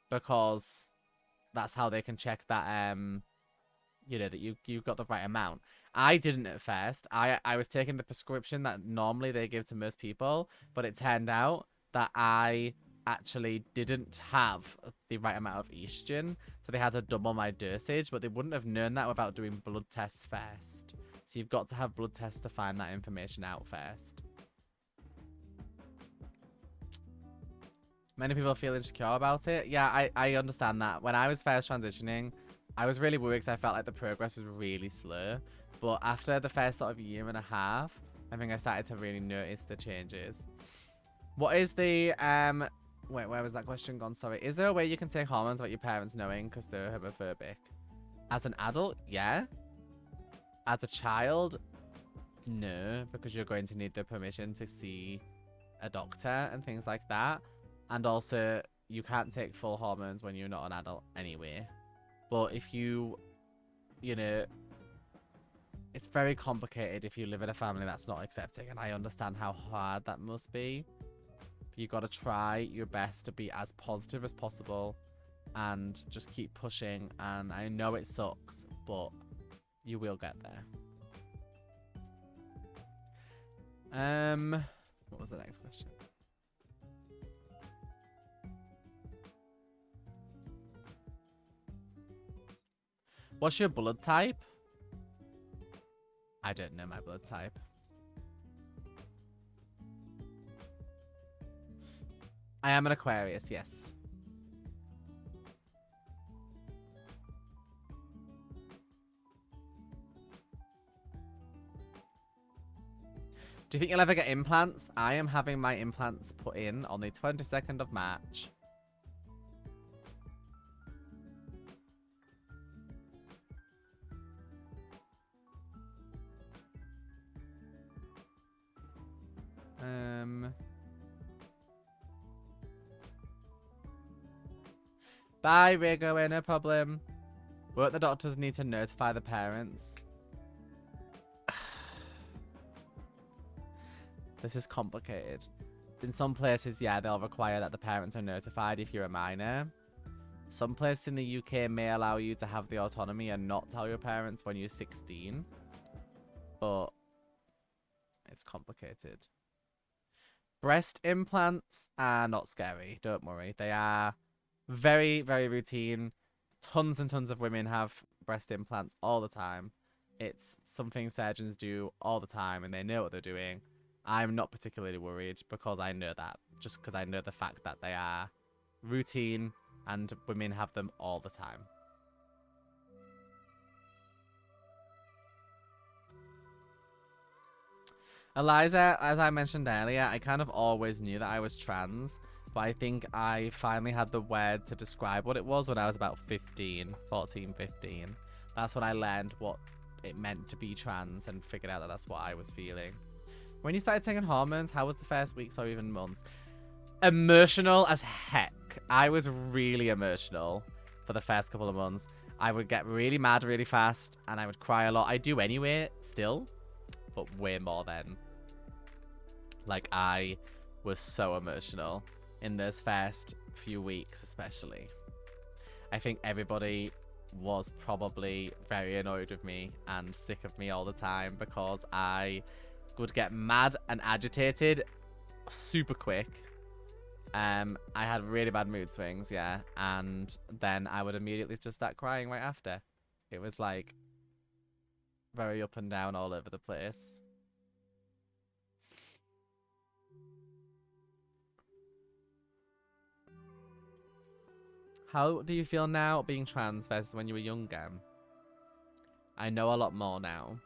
Because that's how they can check that you know, that you've got the right amount. I didn't at first. I was taking the prescription that normally they give to most people, but it turned out that I actually didn't have the right amount of estrogen, so they had to double my dosage, but they wouldn't have known that without doing blood tests first. So you've got to have blood tests to find that information out first. Many people feel insecure about it. Yeah, I understand that. When I was first transitioning, I was really worried because I felt like the progress was really slow. But after the first sort of year and a half, I think I started to really notice the changes. What is the wait, where was that question gone? Sorry. Is there a way you can take hormones without your parents knowing because they're homophobic? As an adult, yeah. As a child, no, because you're going to need the permission to see a doctor and things like that. And also, you can't take full hormones when you're not an adult anyway. But if you know, it's very complicated if you live in a family that's not accepting. And I understand how hard that must be. You got to try your best to be as positive as possible and just keep pushing. And I know it sucks, but you will get there. What was the next question? What's your blood type? I don't know my blood type. I am an Aquarius, yes. Do you think you'll ever get implants? I am having my implants put in on the 22nd of March. Bye, Rigo, no problem. Won't the doctors need to notify the parents? This is complicated. In some places, yeah, they'll require that the parents are notified if you're a minor. Some places in the UK may allow you to have the autonomy and not tell your parents when you're 16. But it's complicated. Breast implants are not scary, don't worry. They are very, very routine. Tons and tons of women have breast implants all the time. It's something surgeons do all the time and they know what they're doing. I'm not particularly worried because I know that. Just because I know the fact that they are routine and women have them all the time. Eliza, as I mentioned earlier, I kind of always knew that I was trans, but I think I finally had the word to describe what it was when I was about 15, 14, 15. That's when I learned what it meant to be trans and figured out that that's what I was feeling. When you started taking hormones, how was the first weeks or even months? Emotional as heck. I was really emotional for for the first couple of months. I would get really mad really fast and I would cry a lot. I do anyway, still, but way more then. Like, I was so emotional in those first few weeks, especially. I think everybody was probably very annoyed with me and sick of me all the time because I would get mad and agitated super quick. I had really bad mood swings, yeah, and then I would immediately just start crying right after. It was like very up and down all over the place. How do you feel now being trans versus when you were younger? I know a lot more now.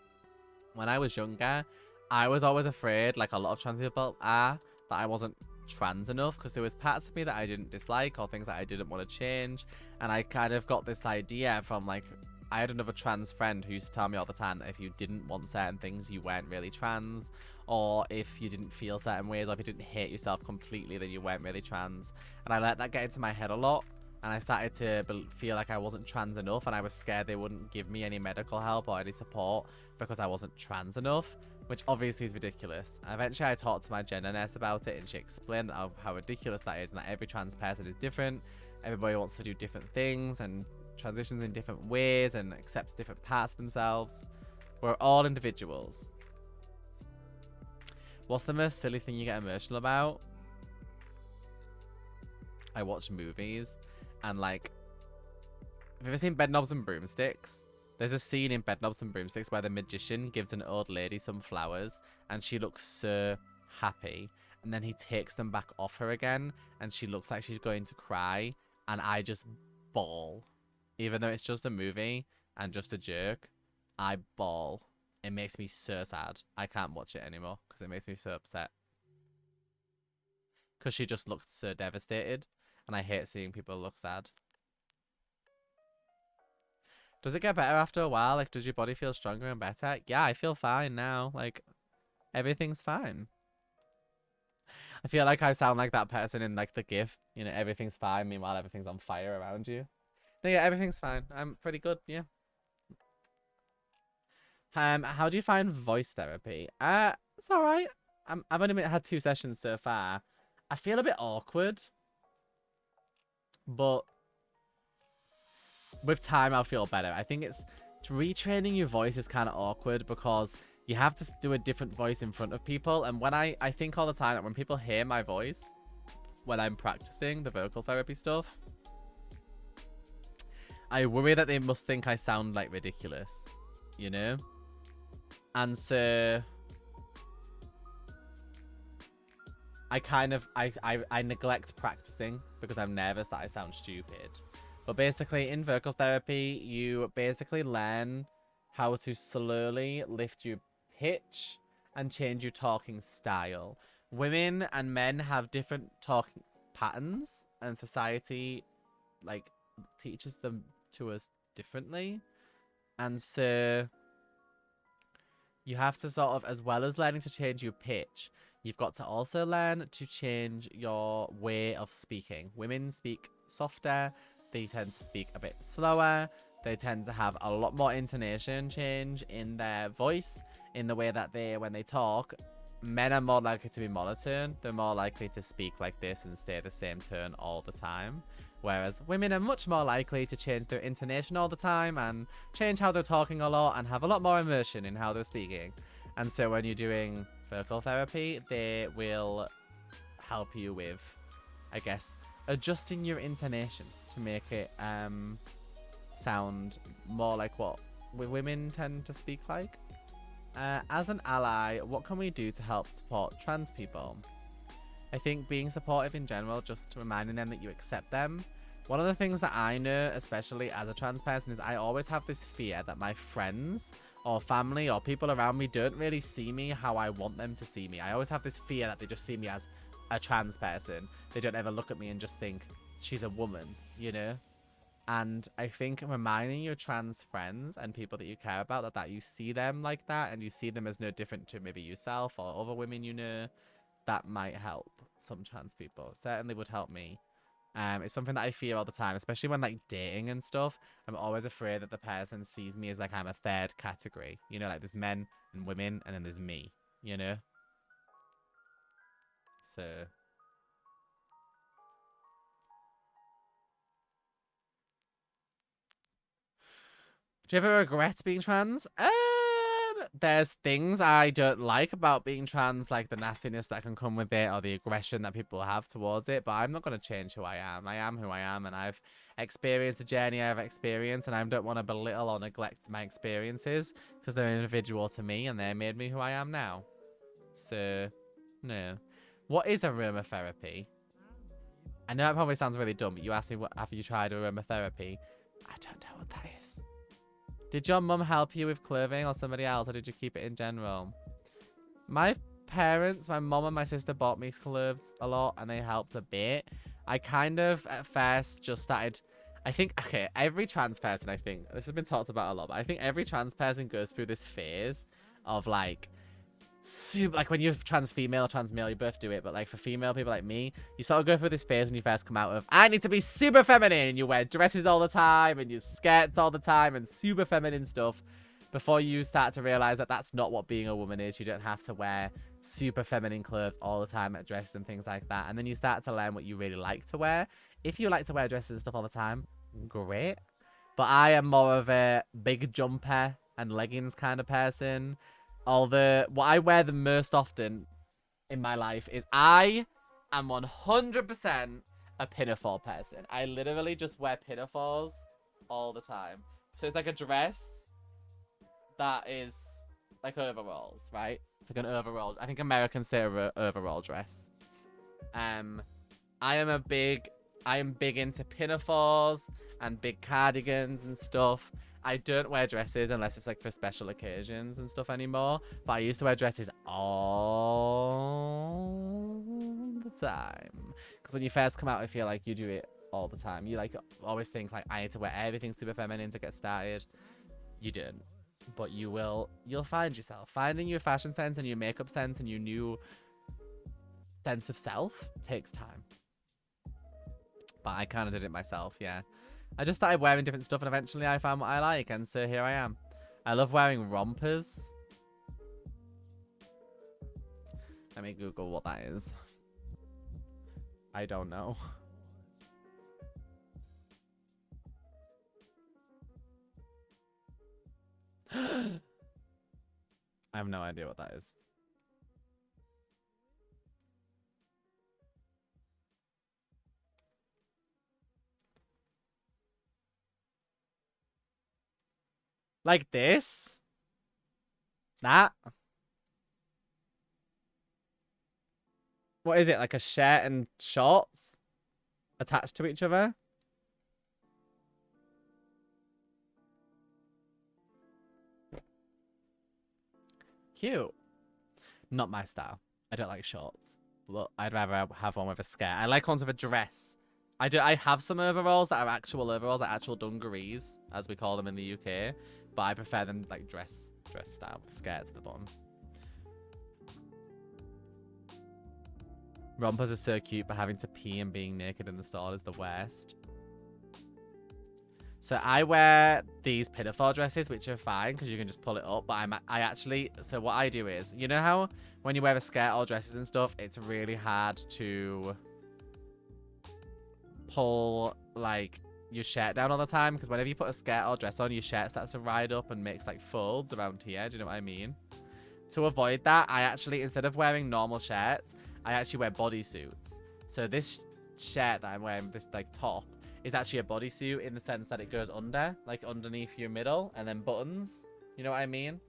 When I was younger, I was always afraid, like a lot of trans people are, that I wasn't trans enough because there was parts of me that I didn't dislike or things that I didn't want to change. And I kind of got this idea from, like, I had another trans friend who used to tell me all the time that if you didn't want certain things, you weren't really trans, or if you didn't feel certain ways, or if you didn't hate yourself completely, then you weren't really trans. And I let that get into my head a lot. And I started to feel like I wasn't trans enough, and I was scared they wouldn't give me any medical help or any support because I wasn't trans enough, which obviously is ridiculous. And eventually I talked to my gender nurse about it, and she explained how ridiculous that is, and that every trans person is different. Everybody wants to do different things and transitions in different ways and accepts different parts of themselves. We're all individuals. What's the most silly thing you get emotional about? I watch movies. And, like, have you ever seen Bedknobs and Broomsticks? There's a scene in Bedknobs and Broomsticks where the magician gives an old lady some flowers and she looks so happy. And then he takes them back off her again and she looks like she's going to cry. And I just bawl. Even though it's just a movie and just a joke, I bawl. It makes me so sad. I can't watch it anymore because it makes me so upset. Because she just looked so devastated. And I hate seeing people look sad. Does it get better after a while? Like, does your body feel stronger and better? Yeah, I feel fine now. Like, everything's fine. I feel like I sound like that person in, like, the GIF. You know, everything's fine. Meanwhile, everything's on fire around you. No, yeah, everything's fine. I'm pretty good, yeah. How do you find voice therapy? It's alright. I've only had 2 sessions so far. I feel a bit awkward. But with time, I'll feel better. I think it's retraining your voice is kind of awkward because you have to do a different voice in front of people. And when I think all the time that when people hear my voice, when I'm practicing the vocal therapy stuff, I worry that they must think I sound like ridiculous, you know? And so I kind of, I neglect practicing because I'm nervous that I sound stupid. But basically, in vocal therapy, you basically learn how to slowly lift your pitch and change your talking style. Women and men have different talking patterns, and society, like, teaches them to us differently. And so you have to sort of, as well as learning to change your pitch, you've got to also learn to change your way of speaking. Women speak softer. They tend to speak a bit slower. They tend to have a lot more intonation change in their voice, in the way that when they talk. Men are more likely to be monotone. They're more likely to speak like this and stay the same tone all the time. Whereas women are much more likely to change their intonation all the time and change how they're talking a lot and have a lot more emotion in how they're speaking. And so when you're doing vocal therapy, they will help you with, I guess, adjusting your intonation to make it sound more like what women tend to speak like. As an ally, what can we do to help support trans people? I think being supportive in general, just reminding them that you accept them. One of the things that I know, especially as a trans person, is I always have this fear that my friends or family or people around me don't really see me how I want them to see me. I always have this fear that they just see me as a trans person. They don't ever look at me and just think she's a woman, you know? And I think reminding your trans friends and people that you care about that you see them like that and you see them as no different to maybe yourself or other women you know, that might help some trans people. It certainly would help me. It's something that I fear all the time, especially when like dating and stuff. I'm always afraid that the person sees me as like I'm a third category. You know, like there's men and women, and then there's me. You know, so. Do you ever regret being trans? There's things I don't like about being trans, like the nastiness that can come with it or the aggression that people have towards it, but I'm not going to change who I am. I am who I am, and I've experienced the journey I've experienced, and I don't want to belittle or neglect my experiences because they're individual to me and they made me who I am now. So, no. What is aromatherapy? I know it probably sounds really dumb, but you asked me, have you tried aromatherapy? I don't know what that is. Did your mum help you with clothing or somebody else, or did you keep it in general? My parents, my mum and my sister bought me clothes a lot, and they helped a bit. I kind of, at first, just started... I think, okay, every trans person, I think, this has been talked about a lot, but I think every trans person goes through this phase of, like, super, like when you're trans female or trans male, you both do it, but like for female people like me, you sort of go through this phase when you first come out of I need to be super feminine, and you wear dresses all the time and you skirts all the time and super feminine stuff before you start to realize that that's not what being a woman is. You don't have to wear super feminine clothes all the time at dresses and things like that, and then you start to learn what you really like to wear. If you like to wear dresses and stuff all the time, great, but I am more of a big jumper and leggings kind of person. What I wear the most often in my life is I am 100% a pinafore person. I literally just wear pinafores all the time. So it's like a dress that is like overalls, right? It's like an overall. I think Americans say overall dress. I am big into pinafores and big cardigans and stuff. I don't wear dresses unless it's like for special occasions and stuff anymore. But I used to wear dresses all the time. Because when you first come out, I feel like you do it all the time. You like always think like I need to wear everything super feminine to get started. You don't. But you will. You'll find yourself. Finding your fashion sense and your makeup sense and your new sense of self takes time. But I kind of did it myself, yeah. I just started wearing different stuff, and eventually I found what I like, and so here I am. I love wearing rompers. Let me Google what that is. I don't know. I have no idea what that is. Like this? That? What is it? Like a shirt and shorts attached to each other? Cute. Not my style. I don't like shorts. Look, I'd rather have one with a skirt. I like ones with a dress. I have some overalls that are actual overalls, like actual dungarees, as we call them in the UK. But I prefer them like dress style with skirts at the bottom. Rompers are so cute, but having to pee and being naked in the stall is the worst. So I wear these pinafore dresses, which are fine because you can just pull it up. But so what I do is, you know how when you wear a skirt or dresses and stuff, it's really hard to pull like your shirt down all the time, because whenever you put a skirt or dress on, your shirt starts to ride up and makes like folds around here. Do you know what I mean? To avoid that, I actually, instead of wearing normal shirts, I actually wear bodysuits. So this shirt that I'm wearing, this like top, is actually a bodysuit in the sense that it goes under, like underneath your middle, and then buttons. You know what I mean?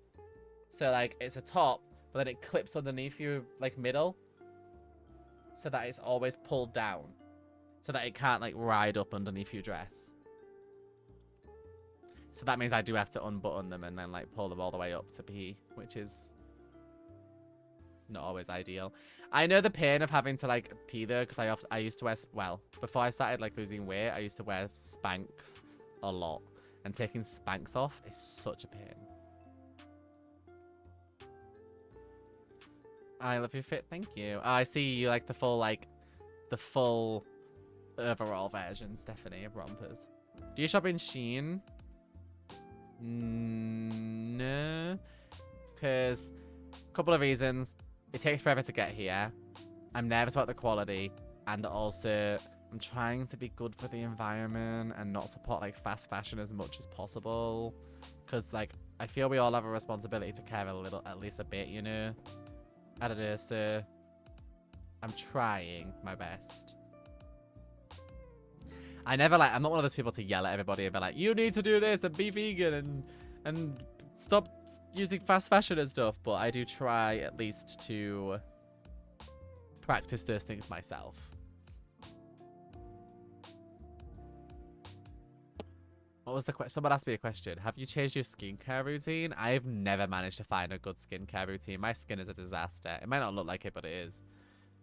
So like it's a top, but then it clips underneath your like middle, so that it's always pulled down, so that it can't like ride up underneath your dress. So that means I do have to unbutton them and then like pull them all the way up to pee, which is not always ideal. I know the pain of having to like pee though, because I used to wear, well, before I started like losing weight, I used to wear Spanx a lot, and taking Spanx off is such a pain. I love your fit, thank you. Oh, I see you like the full overall versions, definitely, of rompers. Do you shop in Shein? No. Because a couple of reasons. It takes forever to get here. I'm nervous about the quality. And also, I'm trying to be good for the environment and not support like fast fashion as much as possible. Because like, I feel we all have a responsibility to care a little, at least a bit, you know? I don't know, so I'm trying my best. I'm not one of those people to yell at everybody and be like, you need to do this and be vegan and stop using fast fashion and stuff. But I do try at least to practice those things myself. What was the question? Someone asked me a question. Have you changed your skincare routine? I've never managed to find a good skincare routine. My skin is a disaster. It might not look like it, but it is.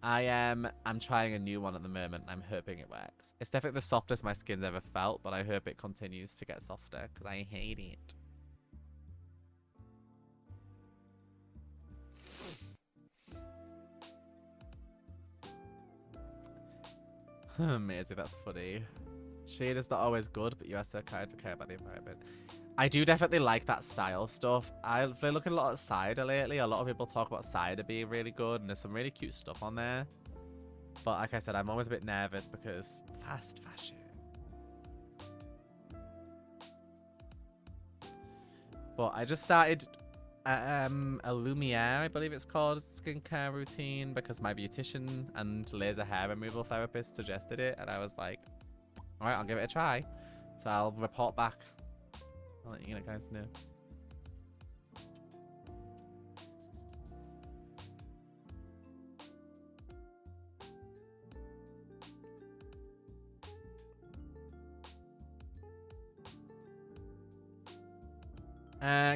I'm trying a new one at the moment. I'm hoping it works. It's definitely the softest my skin's ever felt, but I hope it continues to get softer because I hate it. Amazing, that's funny. Shade is not always good, but you are so kind for care about the environment. I do definitely like that style stuff. I've been looking a lot at cider lately. A lot of people talk about cider being really good, and there's some really cute stuff on there. But like I said, I'm always a bit nervous because fast fashion. But I just started a Lumiere, I believe it's called, skincare routine because my beautician and laser hair removal therapist suggested it, and I was like, all right, I'll give it a try. So I'll report back. I'll let you guys know.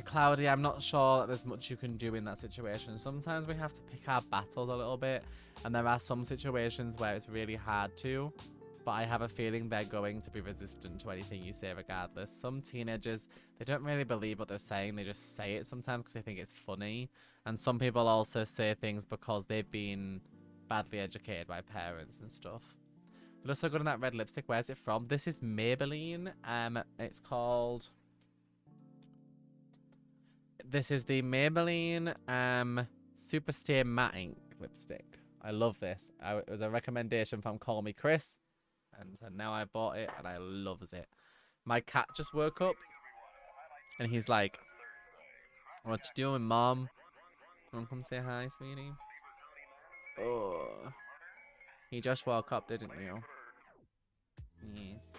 Cloudy, I'm not sure that there's much you can do in that situation. Sometimes we have to pick our battles a little bit, and there are some situations where it's really hard to, but I have a feeling they're going to be resistant to anything you say regardless. Some teenagers, they don't really believe what they're saying, they just say it sometimes because they think it's funny, and some people also say things because they've been badly educated by parents and stuff. It looks so good in that red lipstick. Where's it from? This is Maybelline. It's called... This is the Maybelline Superstay Matte Ink lipstick. I love this. It was a recommendation from Call Me Chris. And now I bought it and I loves it. My cat just woke up. And he's like, what you doing, Mom? Wanna come say hi, sweetie? Oh. He just woke up, didn't you? Yes.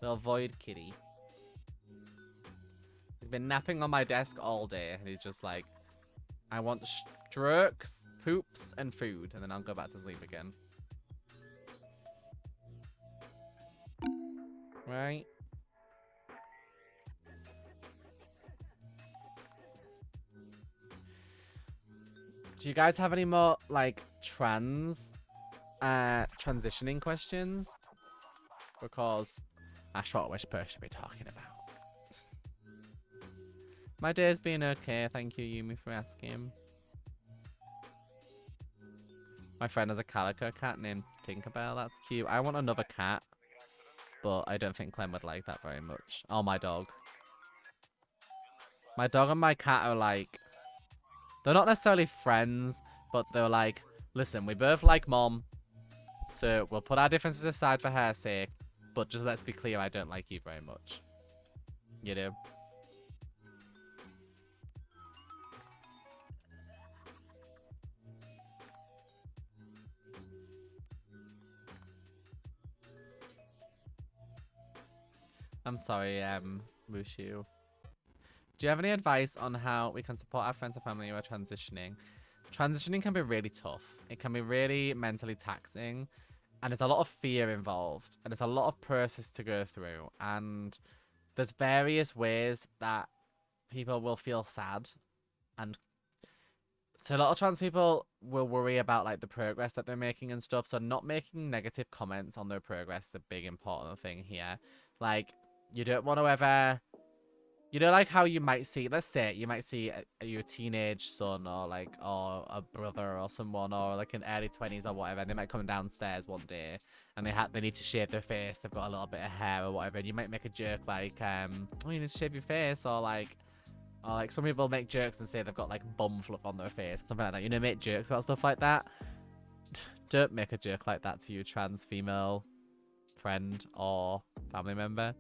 Little void kitty. He's been napping on my desk all day, and he's just like, I want strokes, poops, and food, and then I'll go back to sleep again. Right? Do you guys have any more, like, transitioning questions? Because that's what we're supposed to be talking about. My day's been okay, thank you, Yumi, for asking. My friend has a calico cat named Tinkerbell. That's cute. I want another cat, but I don't think Clem would like that very much. Oh, my dog. My dog and my cat are like... They're not necessarily friends, but they're like, listen, we both like Mom, so we'll put our differences aside for her sake, but just let's be clear, I don't like you very much. You know? I'm sorry, Mushu. Do you have any advice on how we can support our friends and family who are transitioning? Transitioning can be really tough. It can be really mentally taxing. And there's a lot of fear involved. And there's a lot of process to go through. And there's various ways that people will feel sad. And so a lot of trans people will worry about like the progress that they're making and stuff. So not making negative comments on their progress is a big important thing here. Like, you don't want to ever... You know, like how you might see, let's say you might see your teenage son or like, or a brother or someone, or like in early 20s or whatever, and they might come downstairs one day and they need to shave their face, they've got a little bit of hair or whatever, and you might make a joke like, oh, you need to shave your face, or like some people make jokes and say they've got like bum fluff on their face, something like that. You know, make jokes about stuff like that. Don't make a joke like that to your trans female friend or family member,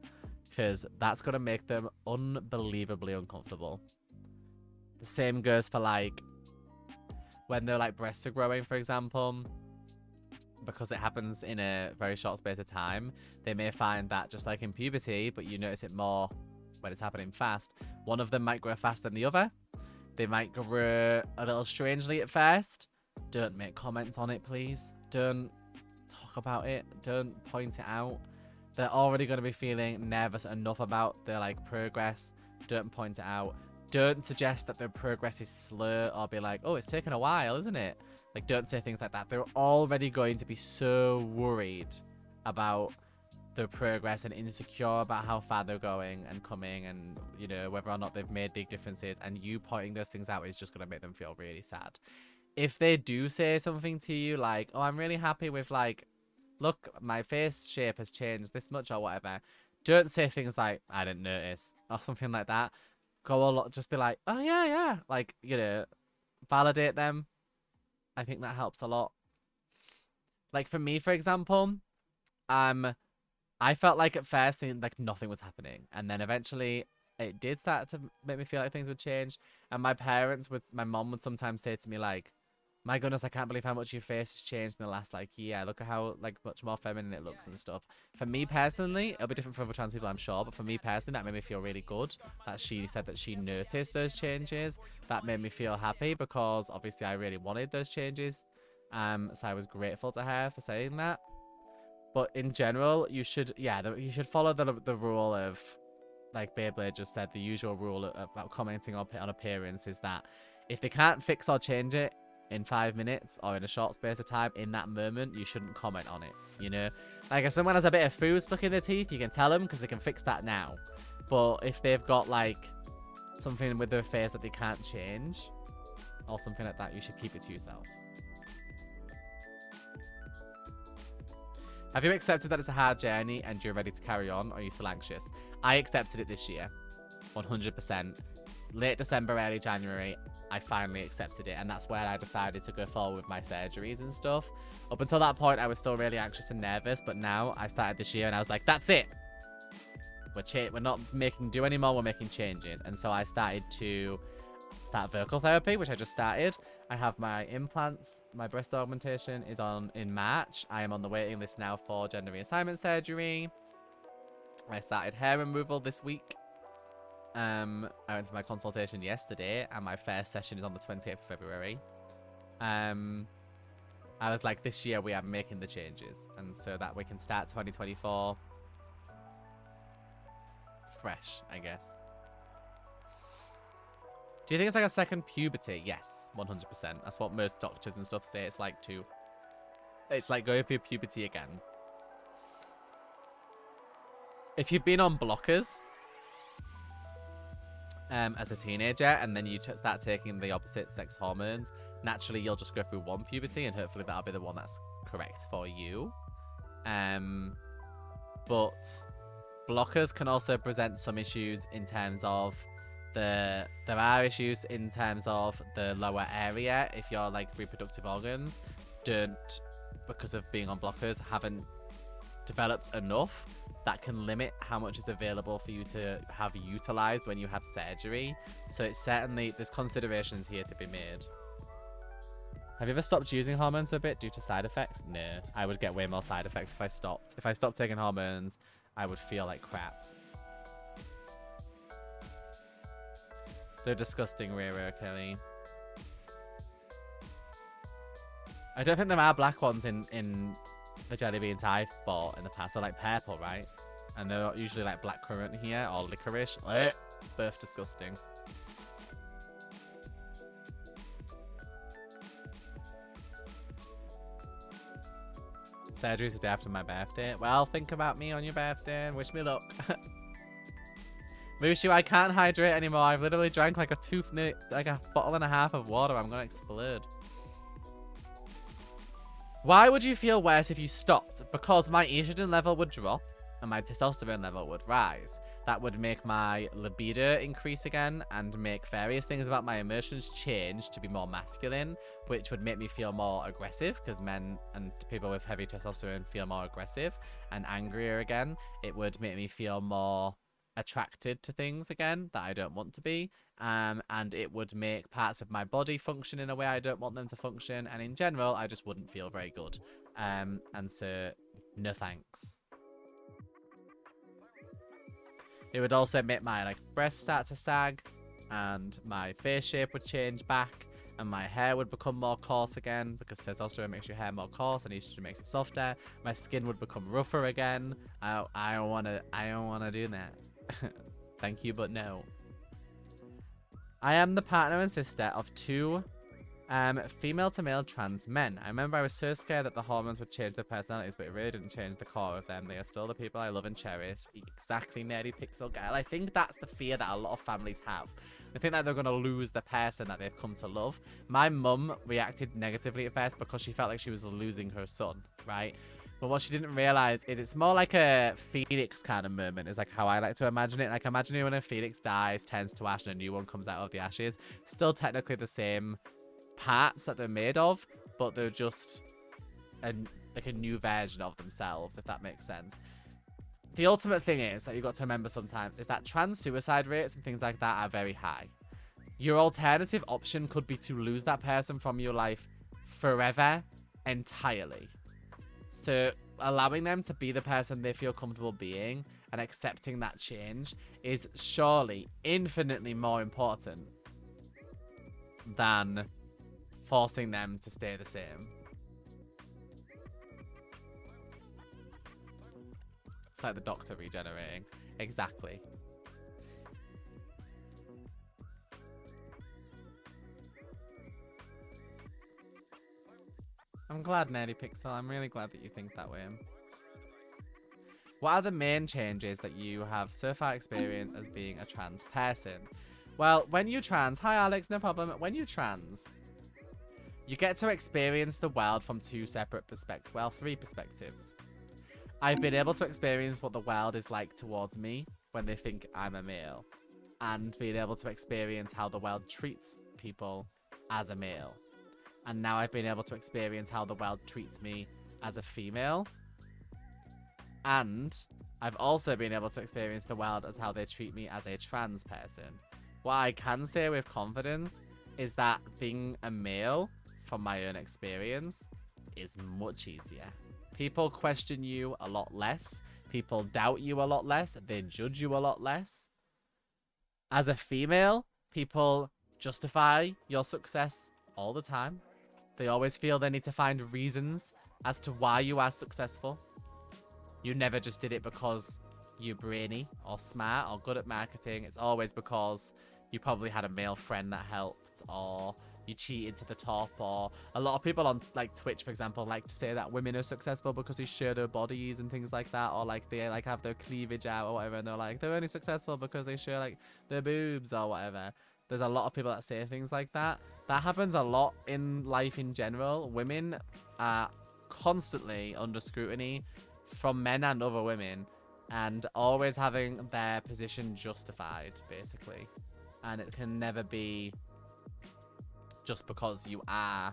because that's going to make them unbelievably uncomfortable. The same goes for like when their like breasts are growing, for example, because it happens in a very short space of time. They may find that just like in puberty, but you notice it more when it's happening fast. One of them might grow faster than the other. They might grow a little strangely at first. Don't make comments on it, please. Don't talk about it. Don't point it out. They're already going to be feeling nervous enough about their like progress. Don't point it out. Don't suggest that their progress is slow, or be like, oh, it's taken a while, isn't it? Like, don't say things like that. They're already going to be so worried about their progress and insecure about how far they're going and coming, and, you know, whether or not they've made big differences, and you pointing those things out is just going to make them feel really sad. If they do say something to you like, oh, I'm really happy with, like, look, my face shape has changed this much or whatever, don't say things like, I didn't notice, or something like that. Go a lot, just be like, oh, yeah. Like, you know, validate them. I think that helps a lot. Like, for me, for example, I felt like at first like nothing was happening, and then eventually it did start to make me feel like things would change. And my mom would sometimes say to me like, my goodness, I can't believe how much your face has changed in the last like year. Look at how like much more feminine it looks and stuff. For me personally, it'll be different for other trans people, I'm sure, but for me personally, that made me feel really good that she said that she noticed those changes. That made me feel happy, because obviously I really wanted those changes. So I was grateful to her for saying that. But in general, you should follow the rule of, like Beyblade just said, the usual rule about commenting on appearance is that if they can't fix or change it in 5 minutes or in a short space of time in that moment, you shouldn't comment on it, you know? Like, if someone has a bit of food stuck in their teeth, you can tell them because they can fix that now. But if they've got, like, something with their face that they can't change or something like that, you should keep it to yourself. Have you accepted that it's a hard journey and you're ready to carry on, or are you still anxious? I accepted it this year, 100%. Late December, early January, I finally accepted it, and that's where I decided to go forward with my surgeries and stuff. Up until that point, I was still really anxious and nervous, but now I started this year and I was like, that's it. We're not making do anymore, we're making changes. And so I started to start vocal therapy, which I just started. I have my implants. My breast augmentation is on in March. I am on the waiting list now for gender reassignment surgery. I started hair removal this week. I went for my consultation yesterday, and my first session is on the 28th of February. I was like, this year we are making the changes, and so that we can start 2024 fresh, I guess. Do you think it's like a second puberty? Yes, 100%. That's what most doctors and stuff say. It's like going through puberty again. If you've been on blockers as a teenager, and then you start taking the opposite sex hormones, naturally you'll just go through one puberty, and hopefully that'll be the one that's correct for you. But blockers can also present some issues in terms of there are issues in terms of the lower area. If your like reproductive organs because of being on blockers, haven't developed enough, that can limit how much is available for you to have utilized when you have surgery. So it's certainly, there's considerations here to be made. Have you ever stopped using hormones for a bit due to side effects? No, I would get way more side effects if I stopped. If I stopped taking hormones, I would feel like crap. They're disgusting, Rero, Kelly. I don't think there are black ones in the jelly beans I've bought in the past. They're like purple, right? And they're usually like blackcurrant here or licorice. Both disgusting. Surgery's the day after my birthday. Well, think about me on your birthday and wish me luck. Mushu, I can't hydrate anymore. I've literally drank like a bottle and a half of water. I'm gonna explode. Why would you feel worse if you stopped? Because my estrogen level would drop and my testosterone level would rise. That would make my libido increase again and make various things about my emotions change to be more masculine, which would make me feel more aggressive because men and people with heavy testosterone feel more aggressive and angrier again. It would make me feel more attracted to things again that I don't want to be. And it would make parts of my body function in a way I don't want them to function. And in general, I just wouldn't feel very good. And so, no thanks. It would also make my like breasts start to sag, and my face shape would change back, and my hair would become more coarse again because testosterone makes your hair more coarse and estrogen makes it softer. My skin would become rougher again. I don't wanna do that. Thank you, but no. I am the partner and sister of two female to male trans men. I remember I was so scared that the hormones would change their personalities, but it really didn't change the core of them. They are still the people I love and cherish. Exactly, nerdy pixel girl. I think that's the fear that a lot of families have. I think that they're going to lose the person that they've come to love. My mum reacted negatively at first because she felt like she was losing her son, right? But what she didn't realize is it's more like a phoenix kind of moment, is like how I like to imagine it. Like, imagine when a phoenix dies, turns to ash, and a new one comes out of the ashes. Still technically the same parts that they're made of, but they're just like a new version of themselves, if that makes sense. The ultimate thing is that you've got to remember sometimes is that trans suicide rates and things like that are very high. Your alternative option could be to lose that person from your life forever, entirely. So allowing them to be the person they feel comfortable being and accepting that change is surely infinitely more important than forcing them to stay the same. It's like the Doctor regenerating. Exactly. I'm glad, Nerdy Pixel. I'm really glad that you think that way. What are the main changes that you have so far experienced as being a trans person? Well, when you trans... Hi, Alex. No problem. When you trans, you get to experience the world from two separate perspectives. Well, three perspectives. I've been able to experience what the world is like towards me when they think I'm a male. And being able to experience how the world treats people as a male. And now I've been able to experience how the world treats me as a female. And I've also been able to experience the world as how they treat me as a trans person. What I can say with confidence is that being a male, from my own experience, is much easier. People question you a lot less. People doubt you a lot less. They judge you a lot less. As a female, people justify your success all the time. They always feel they need to find reasons as to why you are successful. You never just did it because you're brainy or smart or good at marketing. It's always because you probably had a male friend that helped, or you cheated to the top, or a lot of people on like Twitch, for example, like to say that women are successful because they show their bodies and things like that, or like they like have their cleavage out or whatever, and they're like they're only successful because they show like their boobs or whatever. There's a lot of people that say things like that. That happens a lot in life in general. Women are constantly under scrutiny from men and other women, and always having their position justified, basically. And it can never be just because you are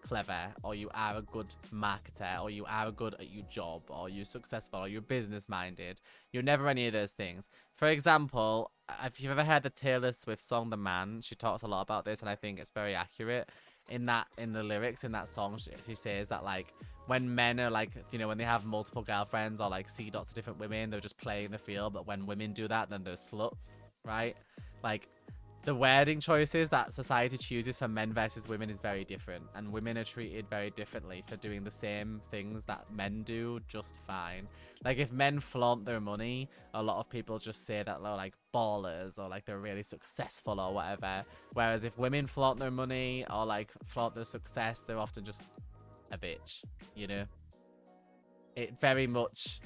clever, or you are a good marketer, or you are good at your job, or you're successful, or you're business minded. You're never any of those things. For example, if you've ever heard the Taylor Swift song The Man, she talks a lot about this, and I think it's very accurate. In the lyrics in that song, she says that like when men are like, you know, when they have multiple girlfriends or like see lots of different women, they're just playing the field. But when women do that, then they're sluts, right? Like, the wording choices that society chooses for men versus women is very different, and women are treated very differently for doing the same things that men do just fine. Like, if men flaunt their money, a lot of people just say that they're like ballers, or like they're really successful or whatever. Whereas if women flaunt their money or like flaunt their success, they're often just a bitch, you know? It very much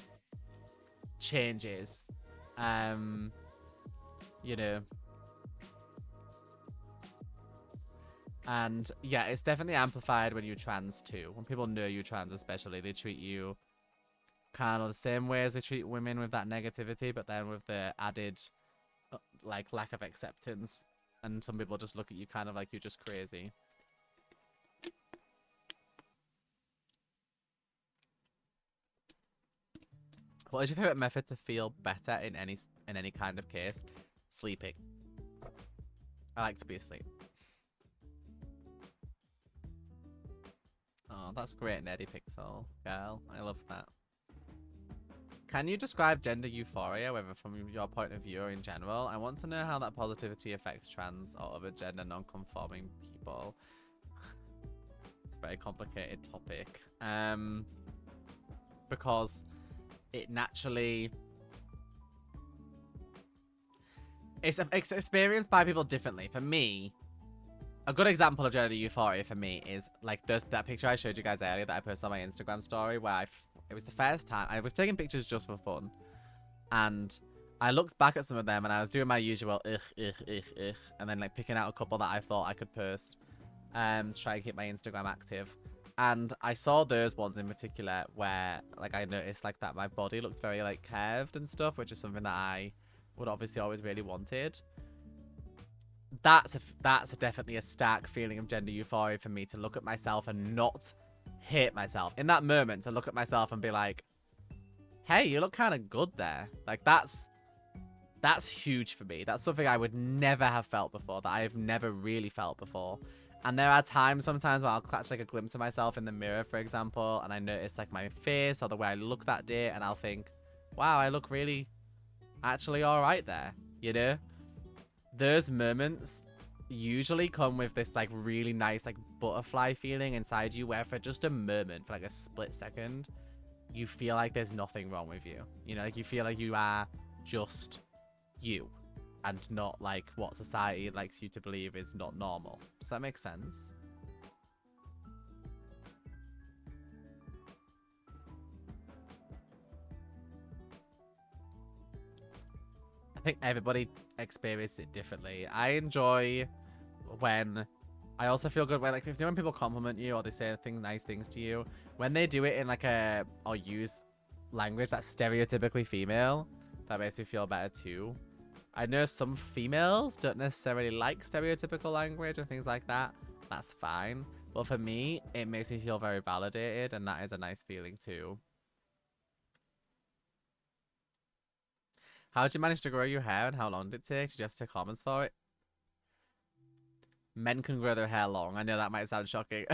changes. you know. And yeah, it's definitely amplified when you're trans too. When people know you're trans, especially, they treat you kind of the same way as they treat women with that negativity, but then with the added like lack of acceptance. And some people just look at you kind of like you're just crazy. What is your favorite method to feel better in any kind of case? Sleeping. I like to be asleep. Oh, that's great, Neddy Pixel girl. I love that. Can you describe gender euphoria, whether from your point of view or in general? I want to know how that positivity affects trans or other gender non-conforming people. It's a very complicated topic. Because it naturally... It's experienced by people differently. For me, a good example of gender euphoria for me is like that picture I showed you guys earlier that I posted on my Instagram story where it was the first time I was taking pictures just for fun, and I looked back at some of them and I was doing my usual and then like picking out a couple that I thought I could post to try and keep my Instagram active. And I saw those ones in particular where like I noticed like that my body looked very like curved and stuff, which is something that I would obviously always really wanted. That's definitely a stark feeling of gender euphoria for me, to look at myself and not hate myself. In that moment, to look at myself and be like, hey, you look kind of good there. Like, that's huge for me. That's something I would never have felt before, that I've never really felt before. And there are times sometimes where I'll catch like a glimpse of myself in the mirror, for example, and I notice like my face or the way I look that day, and I'll think, wow, I look really actually all right there, you know? Those moments usually come with this like really nice like butterfly feeling inside you, where for just a moment, for like a split second, you feel like there's nothing wrong with you. You know, like you feel like you are just you and not like what society likes you to believe is not normal. Does that make sense? I think everybody experiences it differently. I enjoy when... I also feel good when, like, when people compliment you or they say nice things to you, when they do it in like or use language that's stereotypically female, that makes me feel better too. I know some females don't necessarily like stereotypical language and things like that. That's fine. But for me, it makes me feel very validated, and that is a nice feeling too. How did you manage to grow your hair, and how long did it take? Did you have to take hormones for it? Men can grow their hair long. I know that might sound shocking.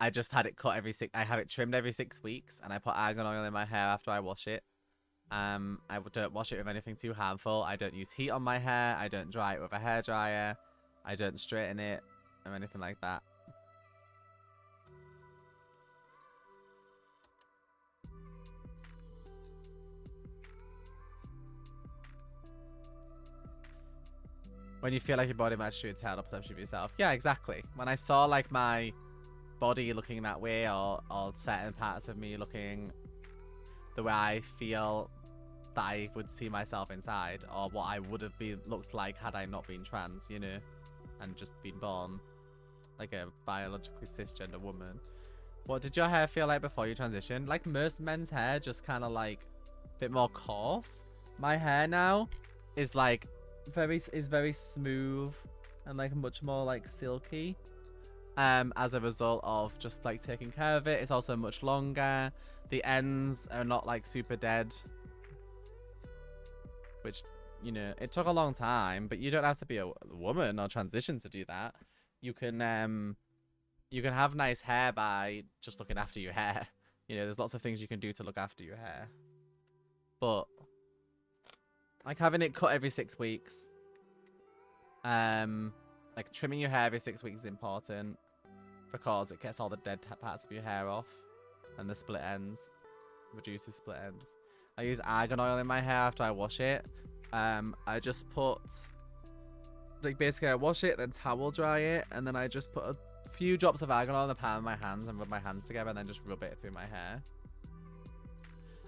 I just had it cut I have it trimmed every 6 weeks, and I put argan oil in my hair after I wash it. I don't wash it with anything too harmful. I don't use heat on my hair. I don't dry it with a hairdryer. I don't straighten it or anything like that. When you feel like your body matches your tail perception of yourself. Yeah, exactly. When I saw like my body looking that way, or certain parts of me looking the way I feel that I would see myself inside, or what I would have looked like had I not been trans, you know, and just been born like a biologically cisgender woman. What did your hair feel like before you transitioned? Like most men's hair, just kind of like a bit more coarse. My hair now is like very smooth and like much more like silky. As a result of just like taking care of it. It's also much longer. The ends are not like super dead, which, you know, it took a long time, but you don't have to be a woman or transition to do that. You can have nice hair by just looking after your hair. You know, there's lots of things you can do to look after your hair. But like having it cut every 6 weeks, like trimming your hair every 6 weeks is important, because it gets all the dead parts of your hair off, and the split ends, reduces split ends. I use argan oil in my hair after I wash it. I just put, like, basically I wash it, then towel dry it, and then I just put a few drops of argan oil in the palm of my hands and rub my hands together, and then just rub it through my hair.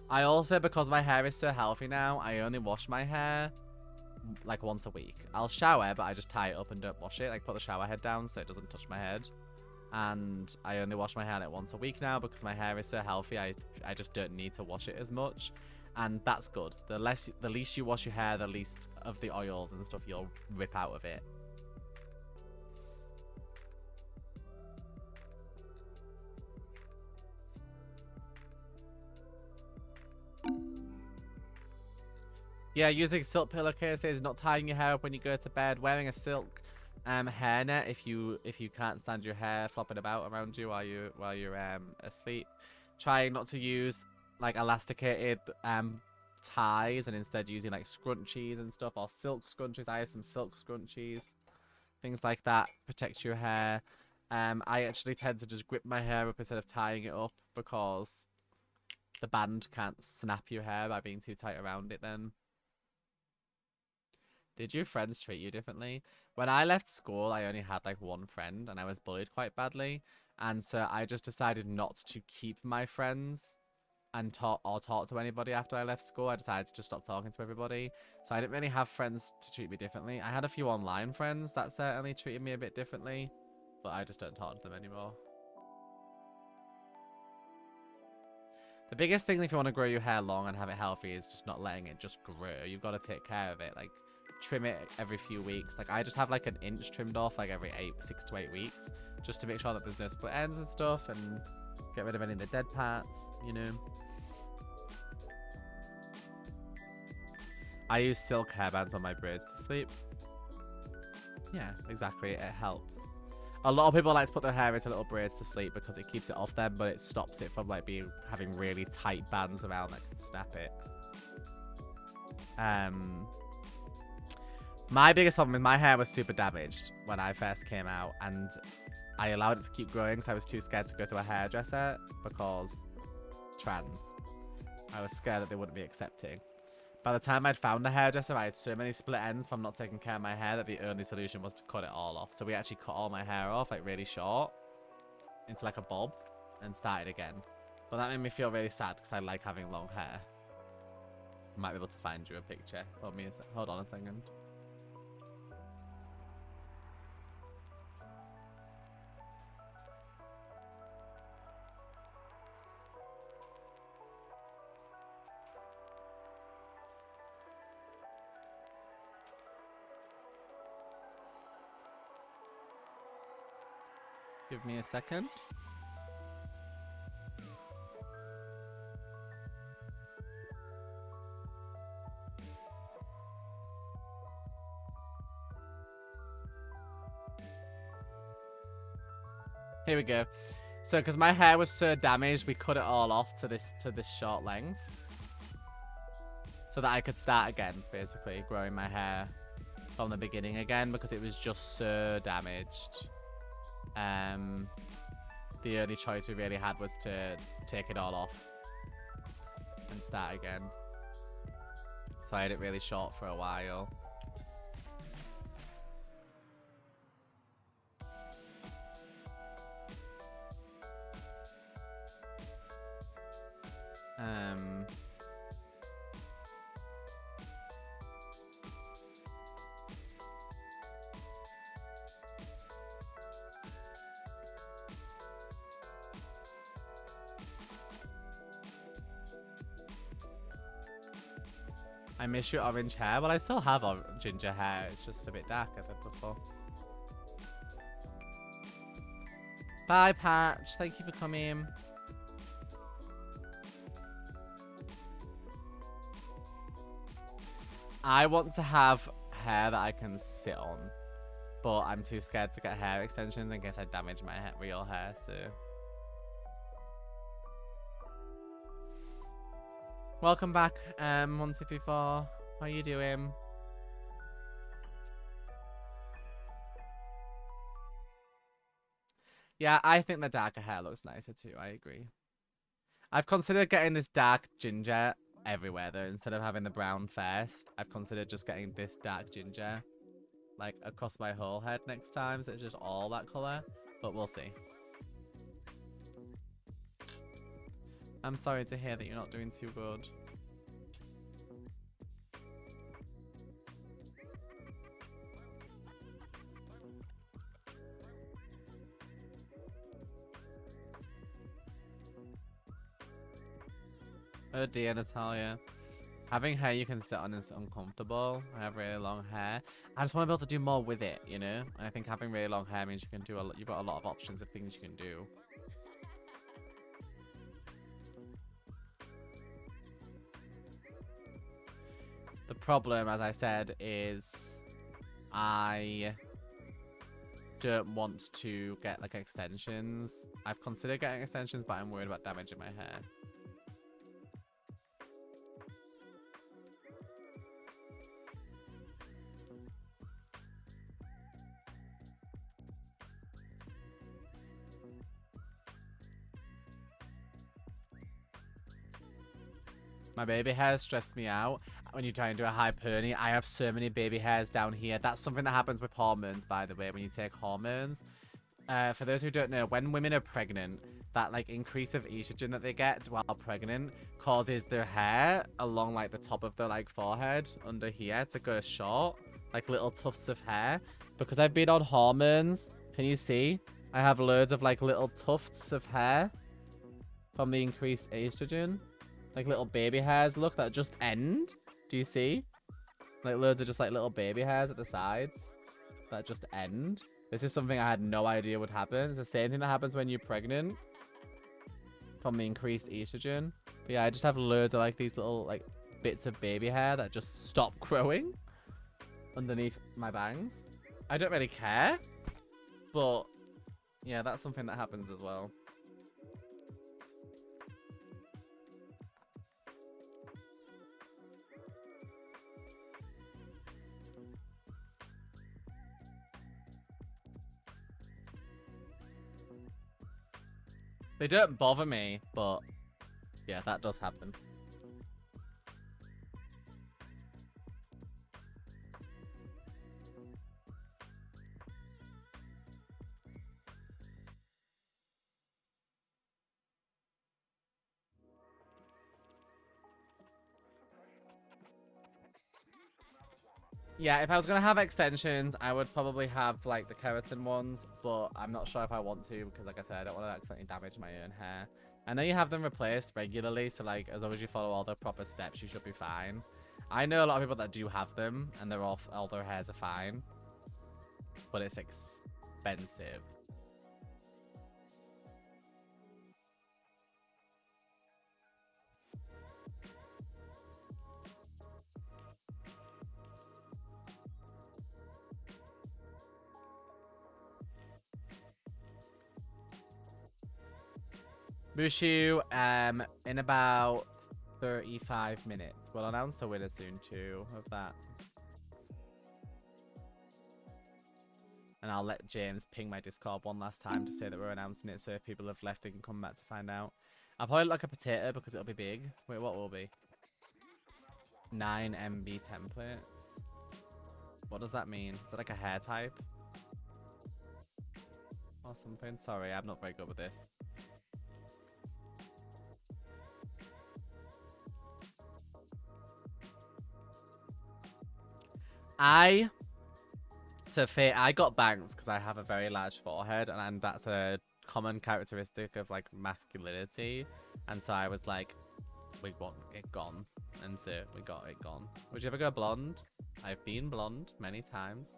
I also, because my hair is so healthy now, I only wash my hair like once a week. I'll shower, but I just tie it up and don't wash it. Like put the shower head down so it doesn't touch my head. And I only wash my hair like once a week now because my hair is so healthy. I just don't need to wash it as much, and that's good. The least you wash your hair, the least of the oils and stuff you'll rip out of it. Yeah, using silk pillowcases, not tying your hair up when you go to bed, wearing a silk hairnet if you can't stand your hair flopping about around you while you're asleep. Trying not to use like elasticated ties and instead using like scrunchies and stuff, or silk scrunchies. I have some silk scrunchies, things like that protect your hair. I actually tend to just grip my hair up instead of tying it up because the band can't snap your hair by being too tight around it then. Did your friends treat you differently? When I left school, I only had like one friend and I was bullied quite badly. And so I just decided not to keep my friends and talk to anybody after I left school. I decided to just stop talking to everybody. So I didn't really have friends to treat me differently. I had a few online friends that certainly treated me a bit differently, but I just don't talk to them anymore. The biggest thing if you want to grow your hair long and have it healthy is just not letting it just grow. You've got to take care of it. Like, trim it every few weeks. Like, I just have like an inch trimmed off like every 6 to 8 weeks just to make sure that there's no split ends and stuff and get rid of any of the dead parts, you know. I use silk hairbands on my braids to sleep. Yeah, exactly. It helps. A lot of people like to put their hair into little braids to sleep because it keeps it off them, but it stops it from like having really tight bands around that can snap it. My biggest problem is my hair was super damaged when I first came out, and I allowed it to keep growing because I was too scared to go to a hairdresser because trans. I was scared that they wouldn't be accepting. By the time I'd found a hairdresser, I had so many split ends from not taking care of my hair that the only solution was to cut it all off. So we actually cut all my hair off, like really short, into like a bob, and started again. But that made me feel really sad because I like having long hair. Might be able to find you a picture. Hold on a second. Give me a second. Here we go. So, because my hair was so damaged, we cut it all off to this short length, so that I could start again, basically growing my hair from the beginning again because it was just so damaged. The only choice we really had was to take it all off and start again. So I had it really short for a while. I miss your orange hair. Well, I still have ginger hair. It's just a bit darker than before. Bye, Patch. Thank you for coming. I want to have hair that I can sit on, but I'm too scared to get hair extensions in case I damage my real hair, so... Welcome back, 1234. How are you doing? Yeah, I think the darker hair looks nicer too, I agree. I've considered getting this dark ginger everywhere though, instead of having the brown first. I've considered just getting this dark ginger, like, across my whole head next time, so it's just all that colour, but we'll see. I'm sorry to hear that you're not doing too good. Oh dear, Natalia. Having hair you can sit on is uncomfortable. I have really long hair. I just want to be able to do more with it, you know? And I think having really long hair means you can do a lot. You've got a lot of options of things you can do. The problem, as I said, is I don't want to get like extensions. I've considered getting extensions, but I'm worried about damaging my hair. My baby hairs stress me out when you try and do a high pony. I have so many baby hairs down here. That's something that happens with hormones, by the way, when you take hormones. For those who don't know, when women are pregnant, that like increase of estrogen that they get while pregnant causes their hair along like the top of the like forehead under here to go short, like little tufts of hair. Because I've been on hormones, can you see? I have loads of like little tufts of hair from the increased estrogen. Like little baby hairs, look, that just end. Do you see? Like loads of just like little baby hairs at the sides that just end. This is something I had no idea would happen. It's the same thing that happens when you're pregnant from the increased estrogen. But yeah, I just have loads of like these little like bits of baby hair that just stop growing underneath my bangs. I don't really care, but yeah, that's something that happens as well. They don't bother me, but yeah, that does happen. Yeah, if I was going to have extensions, I would probably have, like, the keratin ones, but I'm not sure if I want to, because, like I said, I don't want to accidentally damage my own hair. I know you have them replaced regularly, so, like, as long as you follow all the proper steps, you should be fine. I know a lot of people that do have them, and they're all their hairs are fine, but it's expensive. Mushu, in about 35 minutes. We'll announce the winner soon too of that. And I'll let James ping my Discord one last time to say that we're announcing it, so if people have left, they can come back to find out. I'll probably look like a potato because it'll be big. Wait, what will be? 9 MB templates. What does that mean? Is that like a hair type? Or something? Sorry, I'm not very good with this. So Faye, I got bangs because I have a very large forehead, and that's a common characteristic of like masculinity. And so I was like, we want it gone, and so we got it gone. Would you ever go blonde? I've been blonde many times.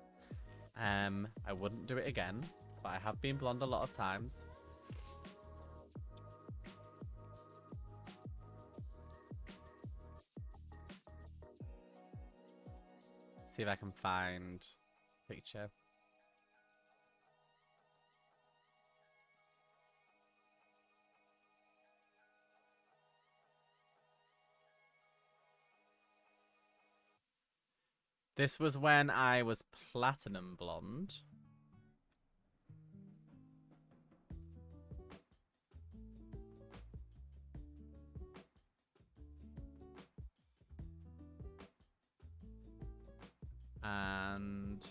I wouldn't do it again, but I have been blonde a lot of times. See if I can find a picture. This was when I was platinum blonde. And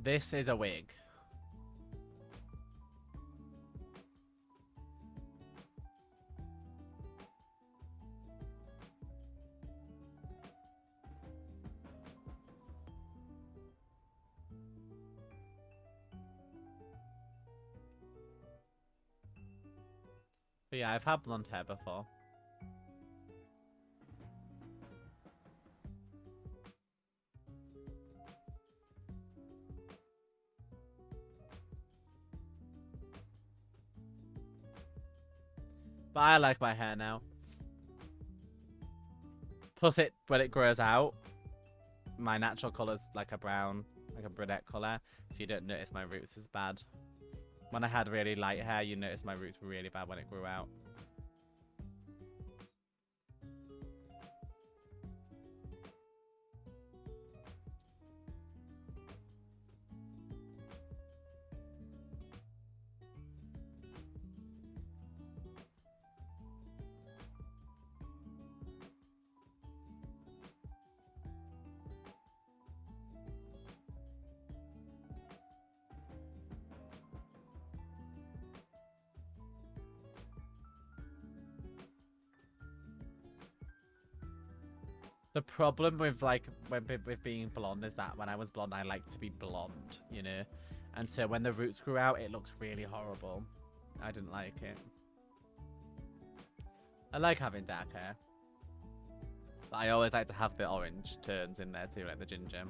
this is a wig. But yeah, I've had blonde hair before. But I like my hair now. Plus, when it grows out, my natural colour's like a brown, like a brunette colour, so you don't notice my roots as bad. When I had really light hair, you notice my roots were really bad when it grew out. The problem with with being blonde is that when I was blonde, I liked to be blonde, you know, and so when the roots grew out, it looks really horrible. I didn't like it. I like having dark hair, but I always like to have the orange tones in there too, like the ginger.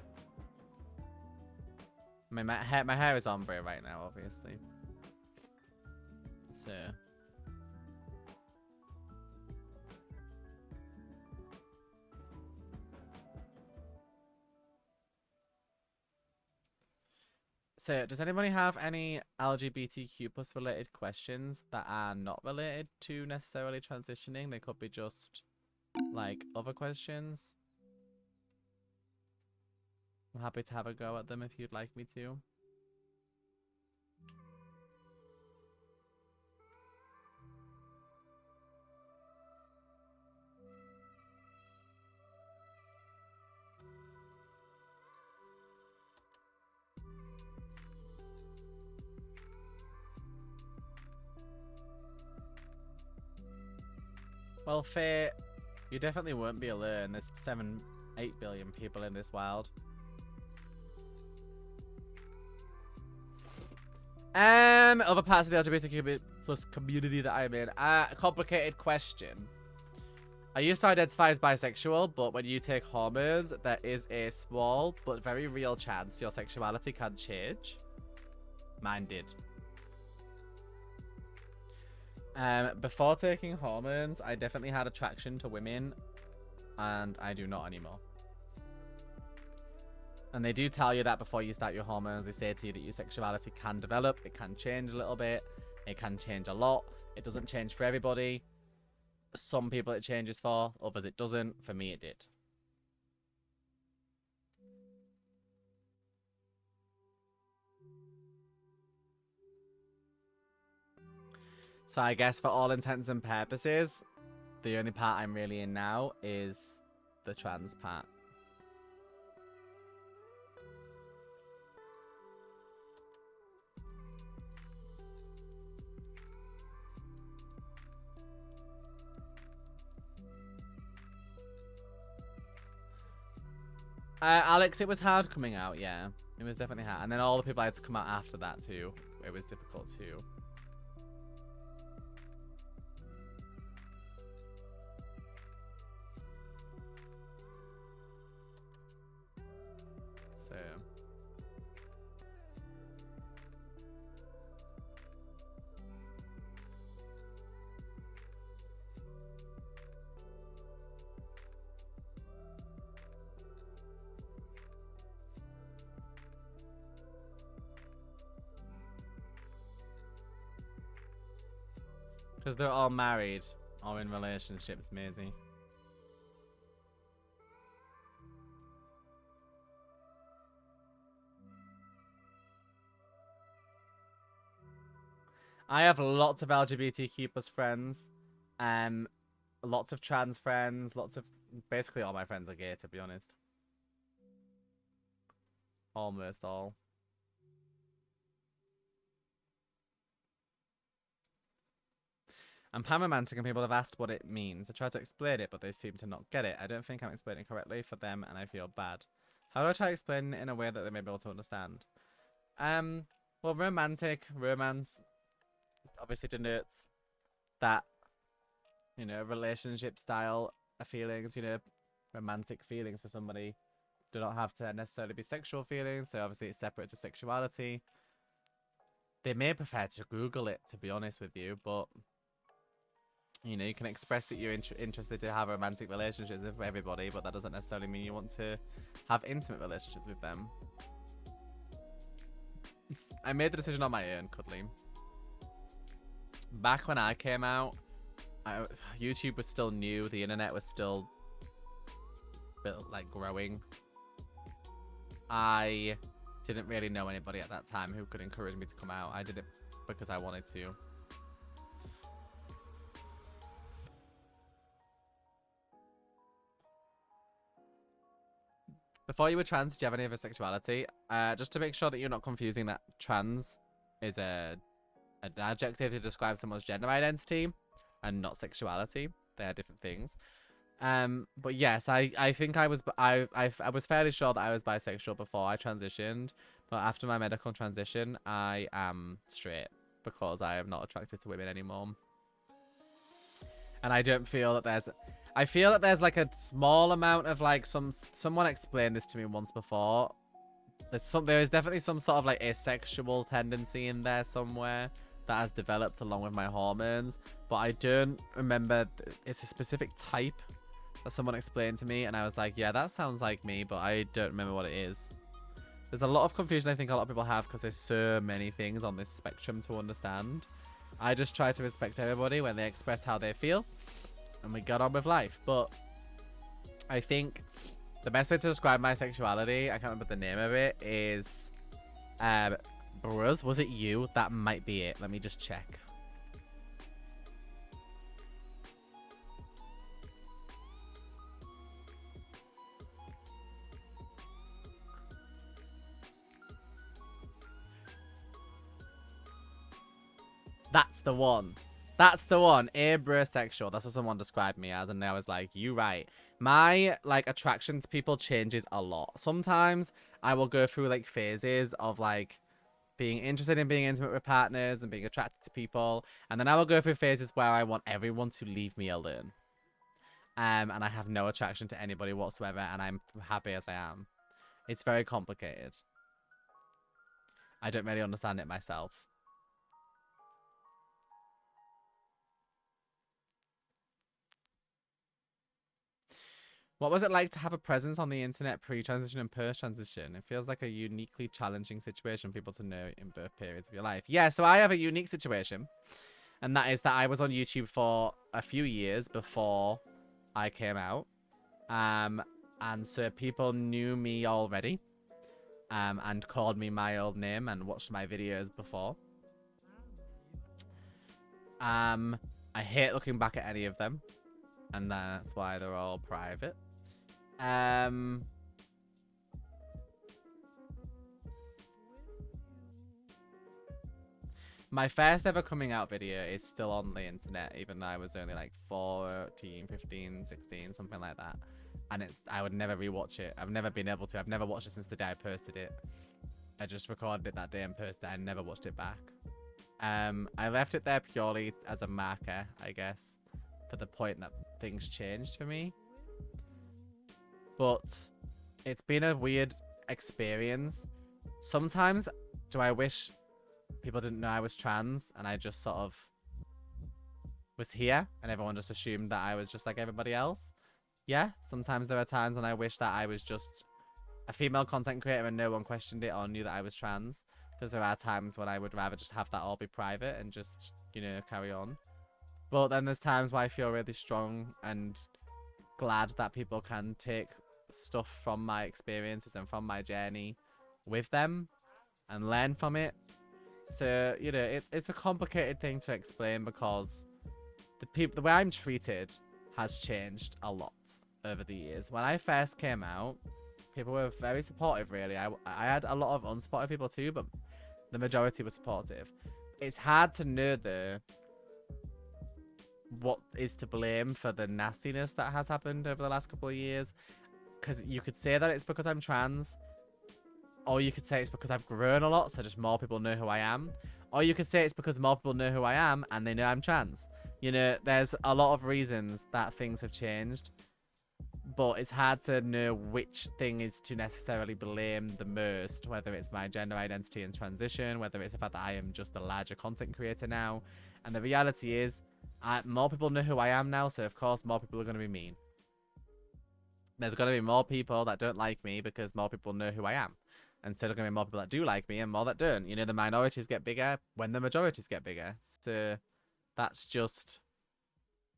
I mean, my hair is ombre right now, obviously. So. So, does anybody have any LGBTQ plus related questions that are not related to necessarily transitioning? They could be just like other questions. I'm happy to have a go at them if you'd like me to. Well, Faye, you definitely won't be alone. There's 8 billion people in this world. Other parts of the LGBTQ plus community that I'm in. Complicated question. I used to identify as bisexual, but when you take hormones, there is a small but very real chance your sexuality can change. Mine did. Before taking hormones, I definitely had attraction to women, and I do not anymore. And they do tell you that before you start your hormones. They say to you that your sexuality can develop, it can change a little bit, it can change a lot. It doesn't change for everybody. Some people it changes for, others it doesn't. For me, it did. So I guess for all intents and purposes, the only part I'm really in now is the trans part. Alex, it was hard coming out, yeah. It was definitely hard. And then all the people I had to come out after that too. It was difficult too. So... Because they're all married or in relationships, Maisie. I have lots of LGBTQ plus friends. Lots of trans friends. Lots of... Basically all my friends are gay, to be honest. Almost all. I'm panromantic and people have asked what it means. I try to explain it, but they seem to not get it. I don't think I'm explaining correctly for them, and I feel bad. How do I try to explain it in a way that they may be able to understand? Well, romance obviously denotes that you know, relationship style feelings, you know, romantic feelings for somebody do not have to necessarily be sexual feelings. So obviously it's separate to sexuality. They may prefer to Google it, to be honest with you, but you know, you can express that you're interested to have romantic relationships with everybody, but that doesn't necessarily mean you want to have intimate relationships with them. I made the decision on my own, Cuddly. Back when I came out, YouTube was still new. The internet was still like growing. I didn't really know anybody at that time who could encourage me to come out. I did it because I wanted to. Before you were trans, did you have any other sexuality? Just to make sure that you're not confusing that trans is an adjective to describe someone's gender identity and not sexuality. They are different things. But yes, I think I was fairly sure that I was bisexual before I transitioned, but after my medical transition, I am straight because I am not attracted to women anymore. And I don't feel that there's... I feel that there's like a small amount of like someone explained this to me once before. There is definitely some sort of like asexual tendency in there somewhere that has developed along with my hormones, but I don't remember. It's a specific type that someone explained to me, and I was like, yeah, that sounds like me, but I don't remember what it is. There's a lot of confusion I think a lot of people have because there's so many things on this spectrum to understand. I just try to respect everybody when they express how they feel, and we got on with life. But I think the best way to describe my sexuality, I can't remember the name of it, is Bruz, was it you? That might be it. Let me just check. That's the one. That's the one. Abrosexual. That's what someone described me as, and I was like, you right. My like attraction to people changes a lot. Sometimes I will go through like phases of like being interested in being intimate with partners and being attracted to people, and then I will go through phases where I want everyone to leave me alone. And I have no attraction to anybody whatsoever, and I'm happy as I am. It's very complicated. I don't really understand it myself. What was it like to have a presence on the internet pre-transition and post-transition? It feels like a uniquely challenging situation for people to know in both periods of your life. Yeah, so I have a unique situation, and that is that I was on YouTube for a few years before I came out. And so people knew me already, and called me my old name and watched my videos before. I hate looking back at any of them, and that's why they're all private. My first ever coming out video is still on the internet, even though I was only like 14, 15, 16, something like that. And I would never rewatch it. I've never been able to. I've never watched it since the day I posted it. I just recorded it that day and posted it. I never watched it back. I left it there purely as a marker, I guess, for the point that things changed for me. But it's been a weird experience. Sometimes do I wish people didn't know I was trans and I just sort of was here and everyone just assumed that I was just like everybody else. Yeah, sometimes there are times when I wish that I was just a female content creator and no one questioned it or knew that I was trans. Because there are times when I would rather just have that all be private and just, you know, carry on. But then there's times where I feel really strong and glad that people can take stuff from my experiences and from my journey with them and learn from it. So, you know, it's a complicated thing to explain because the way I'm treated has changed a lot over the years. When I first came out, people were very supportive, really. I had a lot of unsupportive people too, but the majority were supportive. It's hard to know, though, what is to blame for the nastiness that has happened over the last couple of years. Because you could say that it's because I'm trans, or you could say it's because I've grown a lot, so just more people know who I am. Or you could say it's because more people know who I am and they know I'm trans. You know, there's a lot of reasons that things have changed, but it's hard to know which thing is to necessarily blame the most, whether it's my gender identity and transition, whether it's the fact that I am just a larger content creator now. And the reality is, more people know who I am now, so of course more people are going to be mean. There's going to be more people that don't like me because more people know who I am. And so there's going to be more people that do like me and more that don't. You know, the minorities get bigger when the majorities get bigger. So that's just,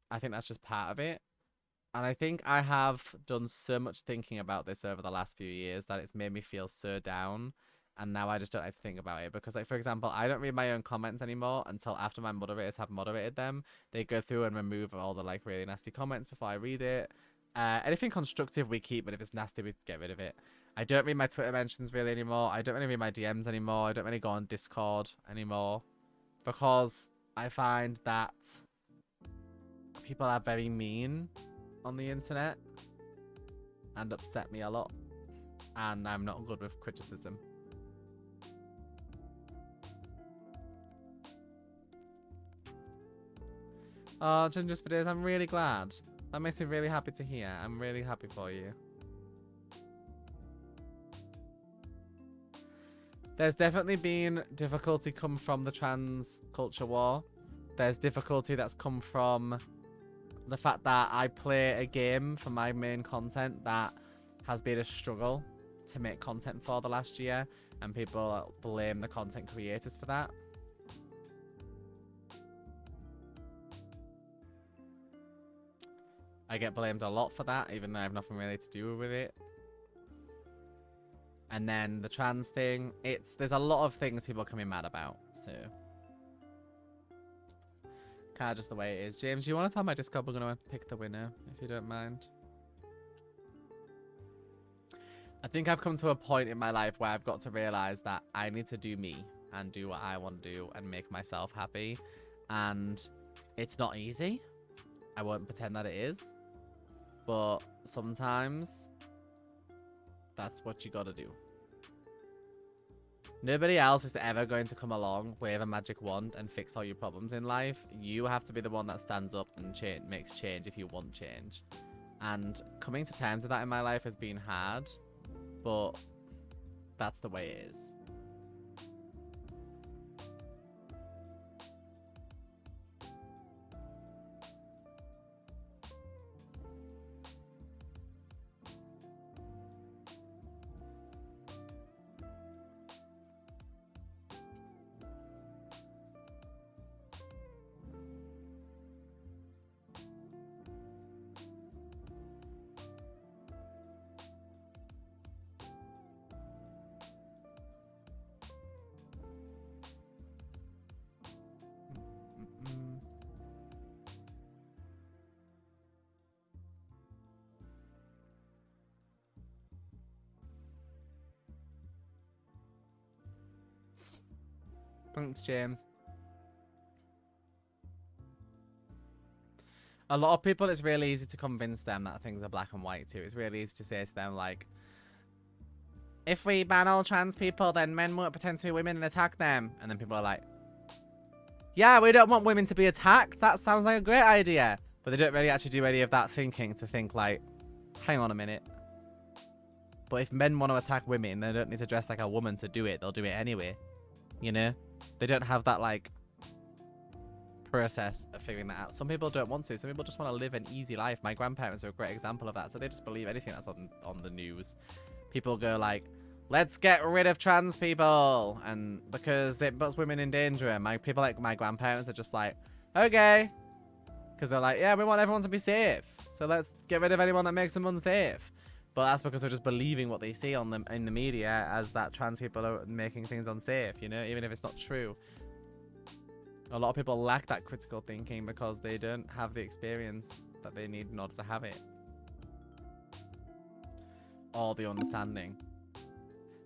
I think that's just part of it. And I think I have done so much thinking about this over the last few years that it's made me feel so down. And now I just don't like to think about it. Because, like, for example, I don't read my own comments anymore until after my moderators have moderated them. They go through and remove all the, like, really nasty comments before I read it. Anything constructive we keep, but if it's nasty, we get rid of it. I don't read my Twitter mentions really anymore. I don't really read my DMs anymore. I don't really go on Discord anymore. Because I find that people are very mean on the internet and upset me a lot, and I'm not good with criticism. Oh, Ginger Spiders, I'm really glad. That makes me really happy to hear. I'm really happy for you. There's definitely been difficulty come from the trans culture war. There's difficulty that's come from the fact that I play a game for my main content that has been a struggle to make content for the last year, and people blame the content creators for that. I get blamed a lot for that, even though I have nothing really to do with it. And then the trans thing, there's a lot of things people can be mad about, so kind of just the way it is. James, do you want to tell my Discord we're going to pick the winner, if you don't mind? I think I've come to a point in my life where I've got to realize that I need to do me and do what I want to do and make myself happy. And it's not easy. I won't pretend that it is. But sometimes that's what you gotta do. Nobody else is ever going to come along, wave a magic wand, and fix all your problems in life. You have to be the one that stands up and makes change if you want change. And coming to terms with that in my life has been hard, but that's the way it is. Thanks, James. A lot of people, it's really easy to convince them that things are black and white too. It's really easy to say to them, like, if we ban all trans people, then men won't pretend to be women and attack them. And then people are like, yeah, we don't want women to be attacked. That sounds like a great idea. But they don't really actually do any of that thinking to think, like, hang on a minute. But if men want to attack women, they don't need to dress like a woman to do it. They'll do it anyway. You know? They don't have that, like, process of figuring that out. Some people don't want to. Some people just want to live an easy life. My grandparents are a great example of that. So they just believe anything that's on the news. People go like, let's get rid of trans people, and because it puts women in danger. And people like my grandparents are just like, okay, because they're like, yeah, we want everyone to be safe, so let's get rid of anyone that makes them unsafe. But that's because they're just believing what they see on them in the media as that trans people are making things unsafe, you know, even if it's not true. A lot of people lack that critical thinking because they don't have the experience that they need in order to have it. Or the understanding.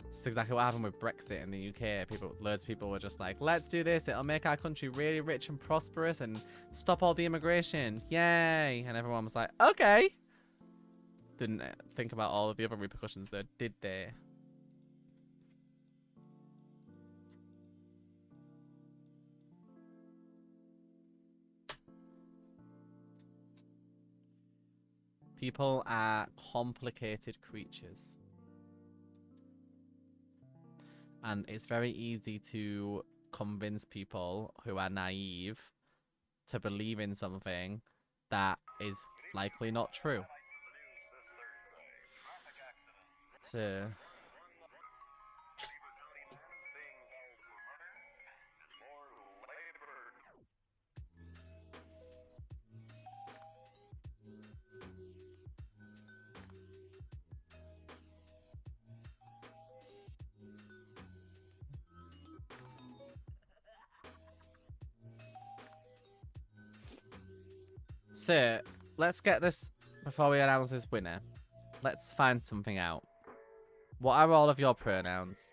This is exactly what happened with Brexit in the UK. Loads of people were just like, let's do this. It'll make our country really rich and prosperous and stop all the immigration. Yay. And everyone was like, okay. Didn't think about all of the other repercussions though, did they? People are complicated creatures. And it's very easy to convince people who are naive to believe in something that is likely not true. To... So, let's get this, before we announce this winner, let's find something out. What are all of your pronouns?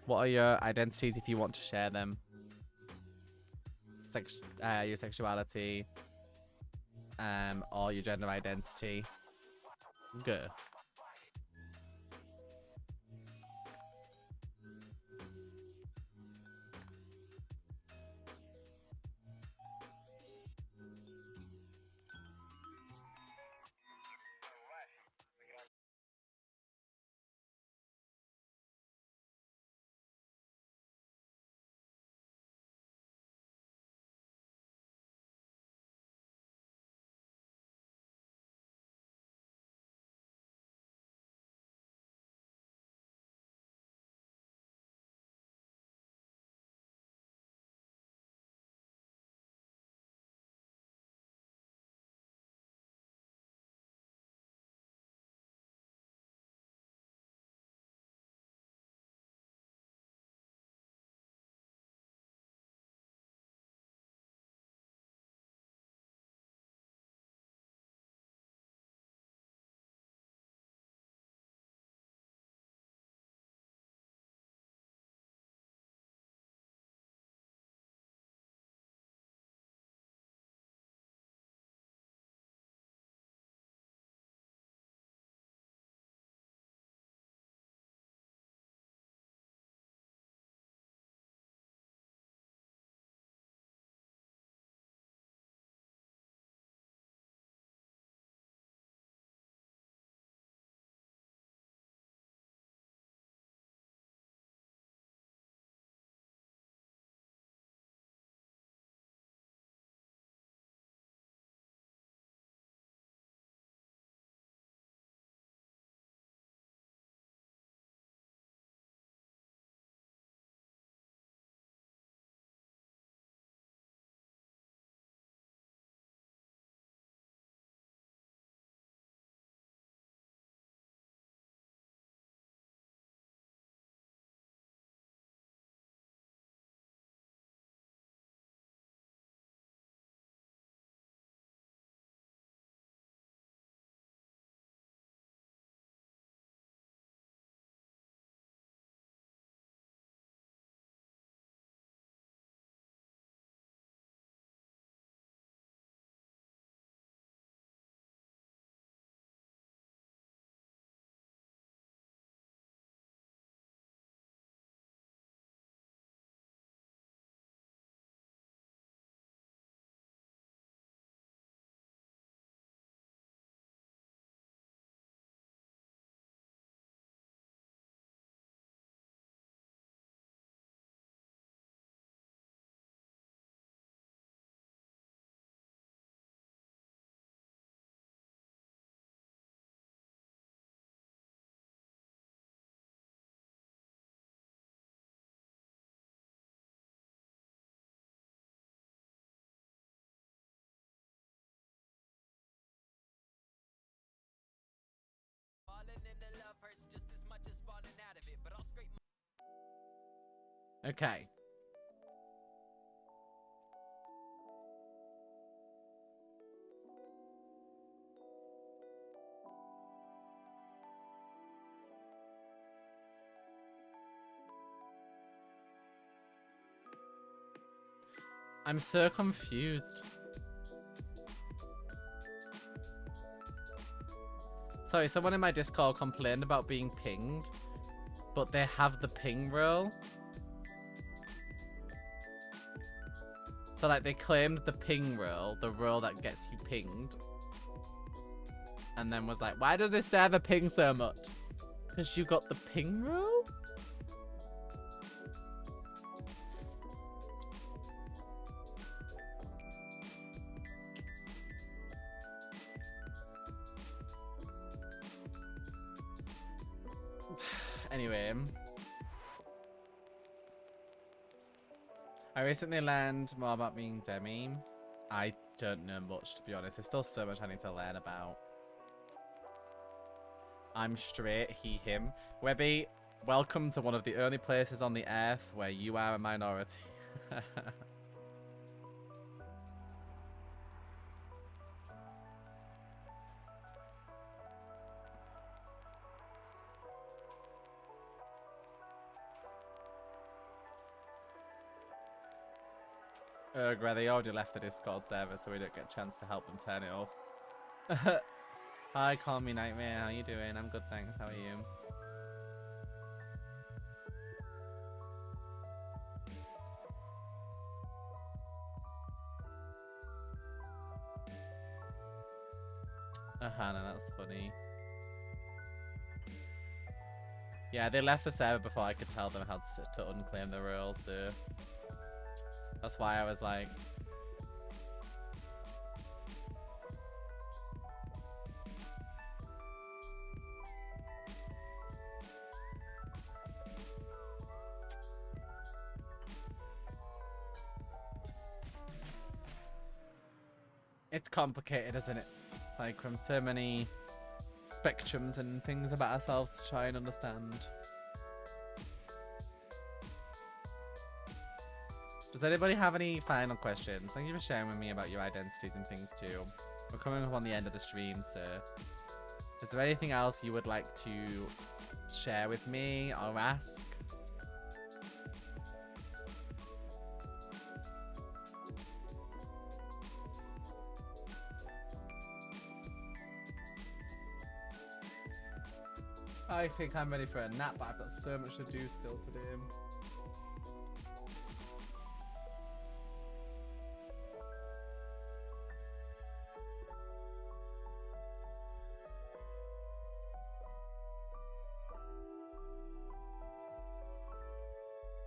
What are your identities if you want to share them? Your sexuality, or your gender identity. Good. Okay. I'm so confused. Sorry, someone in my Discord complained about being pinged, but they have the ping role. So, like, they claimed the ping role, the role that gets you pinged. and then was like, why does this server ping so much? Because you got the ping rule? Anyway, I recently learned more about being Demi. I don't know much, to be honest. There's still so much I need to learn about. I'm straight, he, him. Webby, welcome to one of the only places on the earth where you are a minority. They already left the Discord server, so we don't get a chance to help them turn it off. Hi, call me Nightmare. How you doing? I'm good, thanks. How are you? No, that's funny. Yeah, they left the server before I could tell them how to unclaim the role, so that's why I was like, it's complicated, isn't it? It's like from so many spectrums and things about ourselves to try and understand. Does anybody have any final questions? Thank you for sharing with me about your identities and things too. We're coming up on the end of the stream, so is there anything else you would like to share with me or ask? I think I'm ready for a nap, but I've got so much to do still today.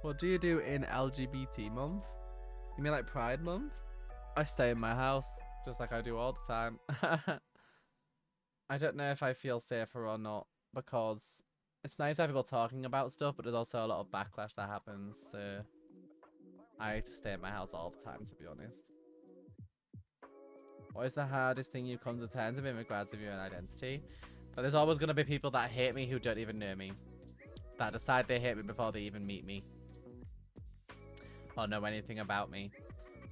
What do you do in LGBT month? You mean like Pride month? I stay in my house, just like I do all the time. I don't know if I feel safer or not, because it's nice to have people talking about stuff, but there's also a lot of backlash that happens, so I just stay in my house all the time, to be honest. What is the hardest thing you've come to terms with in regards to your own identity? But there's always going to be people that hate me who don't even know me. That decide they hate me before they even meet me. Or know anything about me.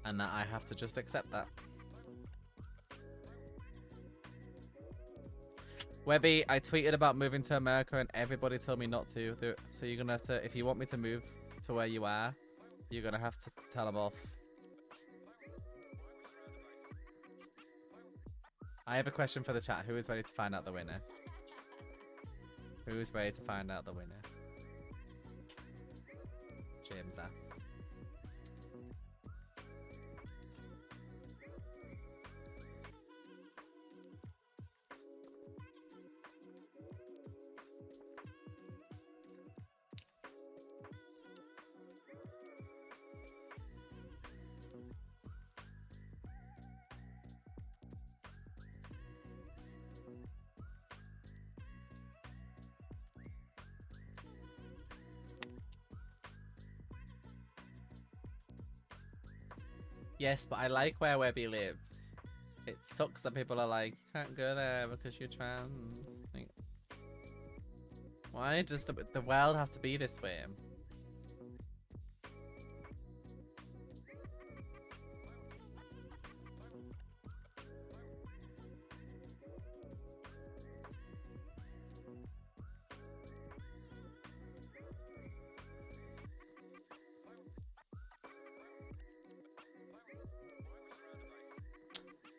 And that I have to just accept that. Webby, I tweeted about moving to America and everybody told me not to. So you're going to have to, if you want me to move to where you are, you're going to have to tell them off. I have a question for the chat. Who is ready to find out the winner? Who is ready to find out the winner? James asks. Yes, but I like where Webby lives. It sucks that people are like, you can't go there because you're trans. Like, why does the world have to be this way?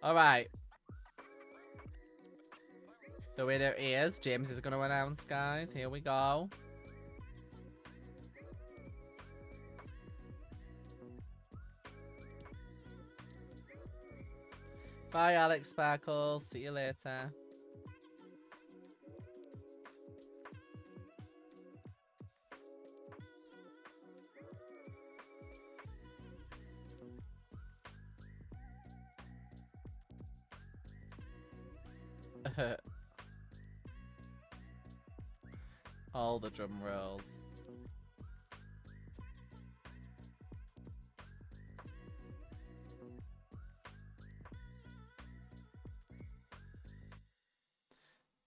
Alright. The winner is, James is going to announce, guys. Here we go. Bye, Alex Sparkles. See you later. All the drum rolls.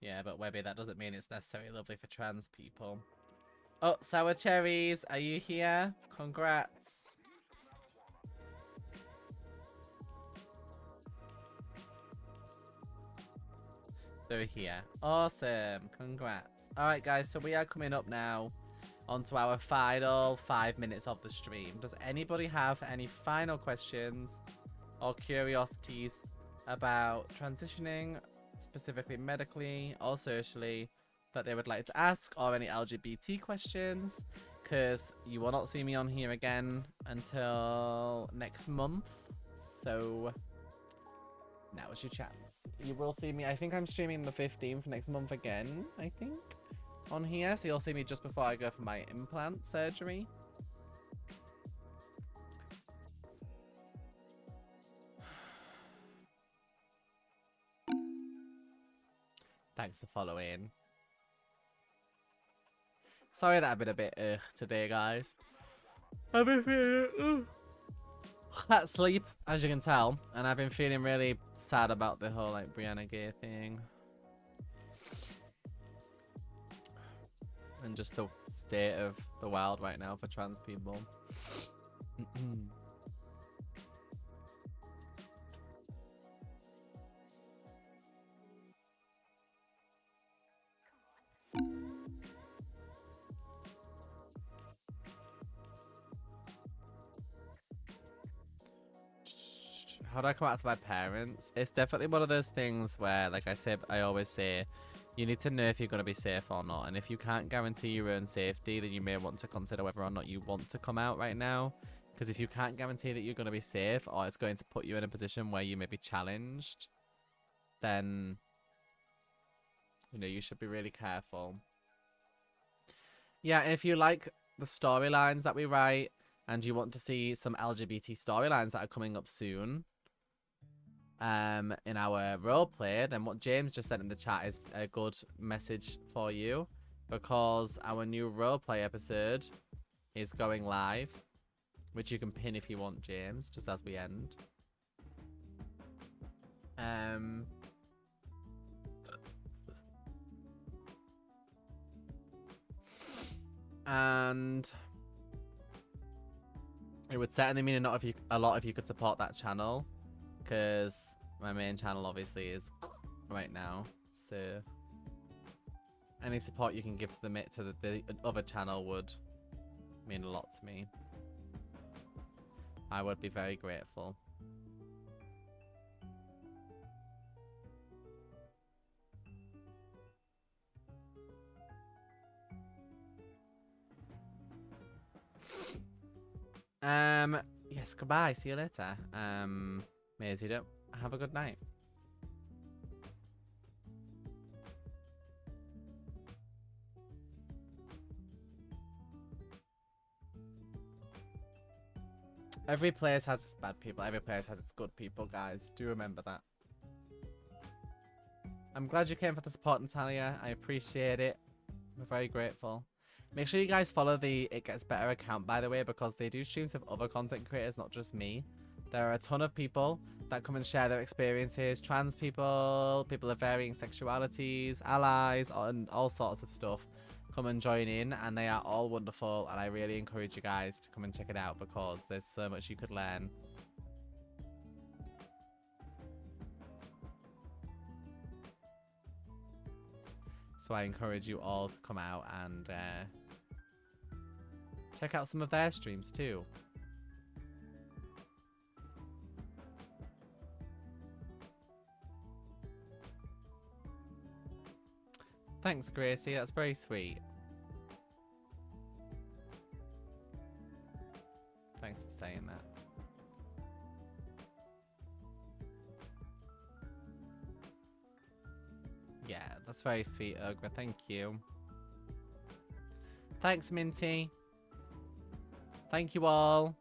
Yeah, but Webby, that doesn't mean it's necessarily lovely for trans people. Oh, Sour Cherries, are you here? Congrats. They're here. Awesome. Congrats. Alright, guys, so we are coming up now onto our final 5 minutes of the stream. Does anybody have any final questions or curiosities about transitioning, specifically medically or socially, that they would like to ask, or any LGBT questions? Because you will not see me on here again until next month. So now is your chance. You will see me, I think I'm streaming the 15th next month again, I think, on here. So you'll see me just before I go for my implant surgery. Thanks for following. Sorry that I've been a bit today, guys. I've been feeling at sleep, as you can tell, and I've been feeling really sad about the whole like Brianna Gay thing, and just the state of the world right now for trans people. How do I come out to my parents? It's definitely one of those things where, like I always say, you need to know if you're going to be safe or not. And if you can't guarantee your own safety, then you may want to consider whether or not you want to come out right now. Because if you can't guarantee that you're going to be safe, or it's going to put you in a position where you may be challenged, then, you know, you should be really careful. Yeah, if you like the storylines that we write, and you want to see some LGBT storylines that are coming up soon, in our roleplay, then what James just said in the chat is a good message for you, because our new roleplay episode is going live, which you can pin if you want, James, just as we end. And it would certainly mean a lot if you could support that channel, because my main channel obviously is right now, so any support you can give to the other channel would mean a lot to me. I would be very grateful. Yes, goodbye, see you later. Maisie, have a good night. Every place has its bad people, every place has its good people, guys. Do remember that. I'm glad you came for the support, Natalia. I appreciate it. We're very grateful. Make sure you guys follow the It Gets Better account, by the way, because they do streams with other content creators, not just me. There are a ton of people that come and share their experiences. Trans people, people of varying sexualities, allies, and all sorts of stuff come and join in, and they are all wonderful, and I really encourage you guys to come and check it out, because there's so much you could learn. So I encourage you all to come out and check out some of their streams too. Thanks, Gracie. That's very sweet. Thanks for saying that. Yeah, that's very sweet, Ugra. Thank you. Thanks, Minty. Thank you all.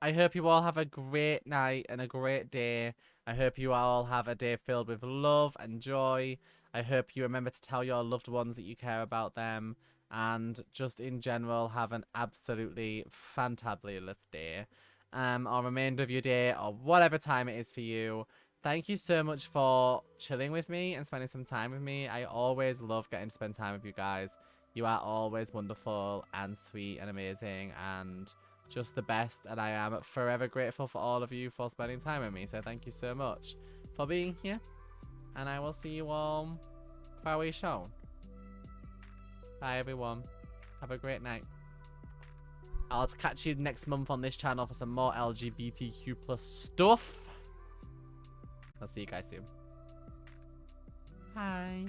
I hope you all have a great night and a great day. I hope you all have a day filled with love and joy. I hope you remember to tell your loved ones that you care about them. And just in general, have an absolutely fantabulous day. Or remainder of your day, or whatever time it is for you. Thank you so much for chilling with me and spending some time with me. I always love getting to spend time with you guys. You are always wonderful and sweet and amazing and just the best. And I am forever grateful for all of you for spending time with me. So thank you so much for being here. And I will see you all very soon. Bye everyone. Have a great night. I'll catch you next month on this channel for some more LGBTQ plus stuff. I'll see you guys soon. Bye.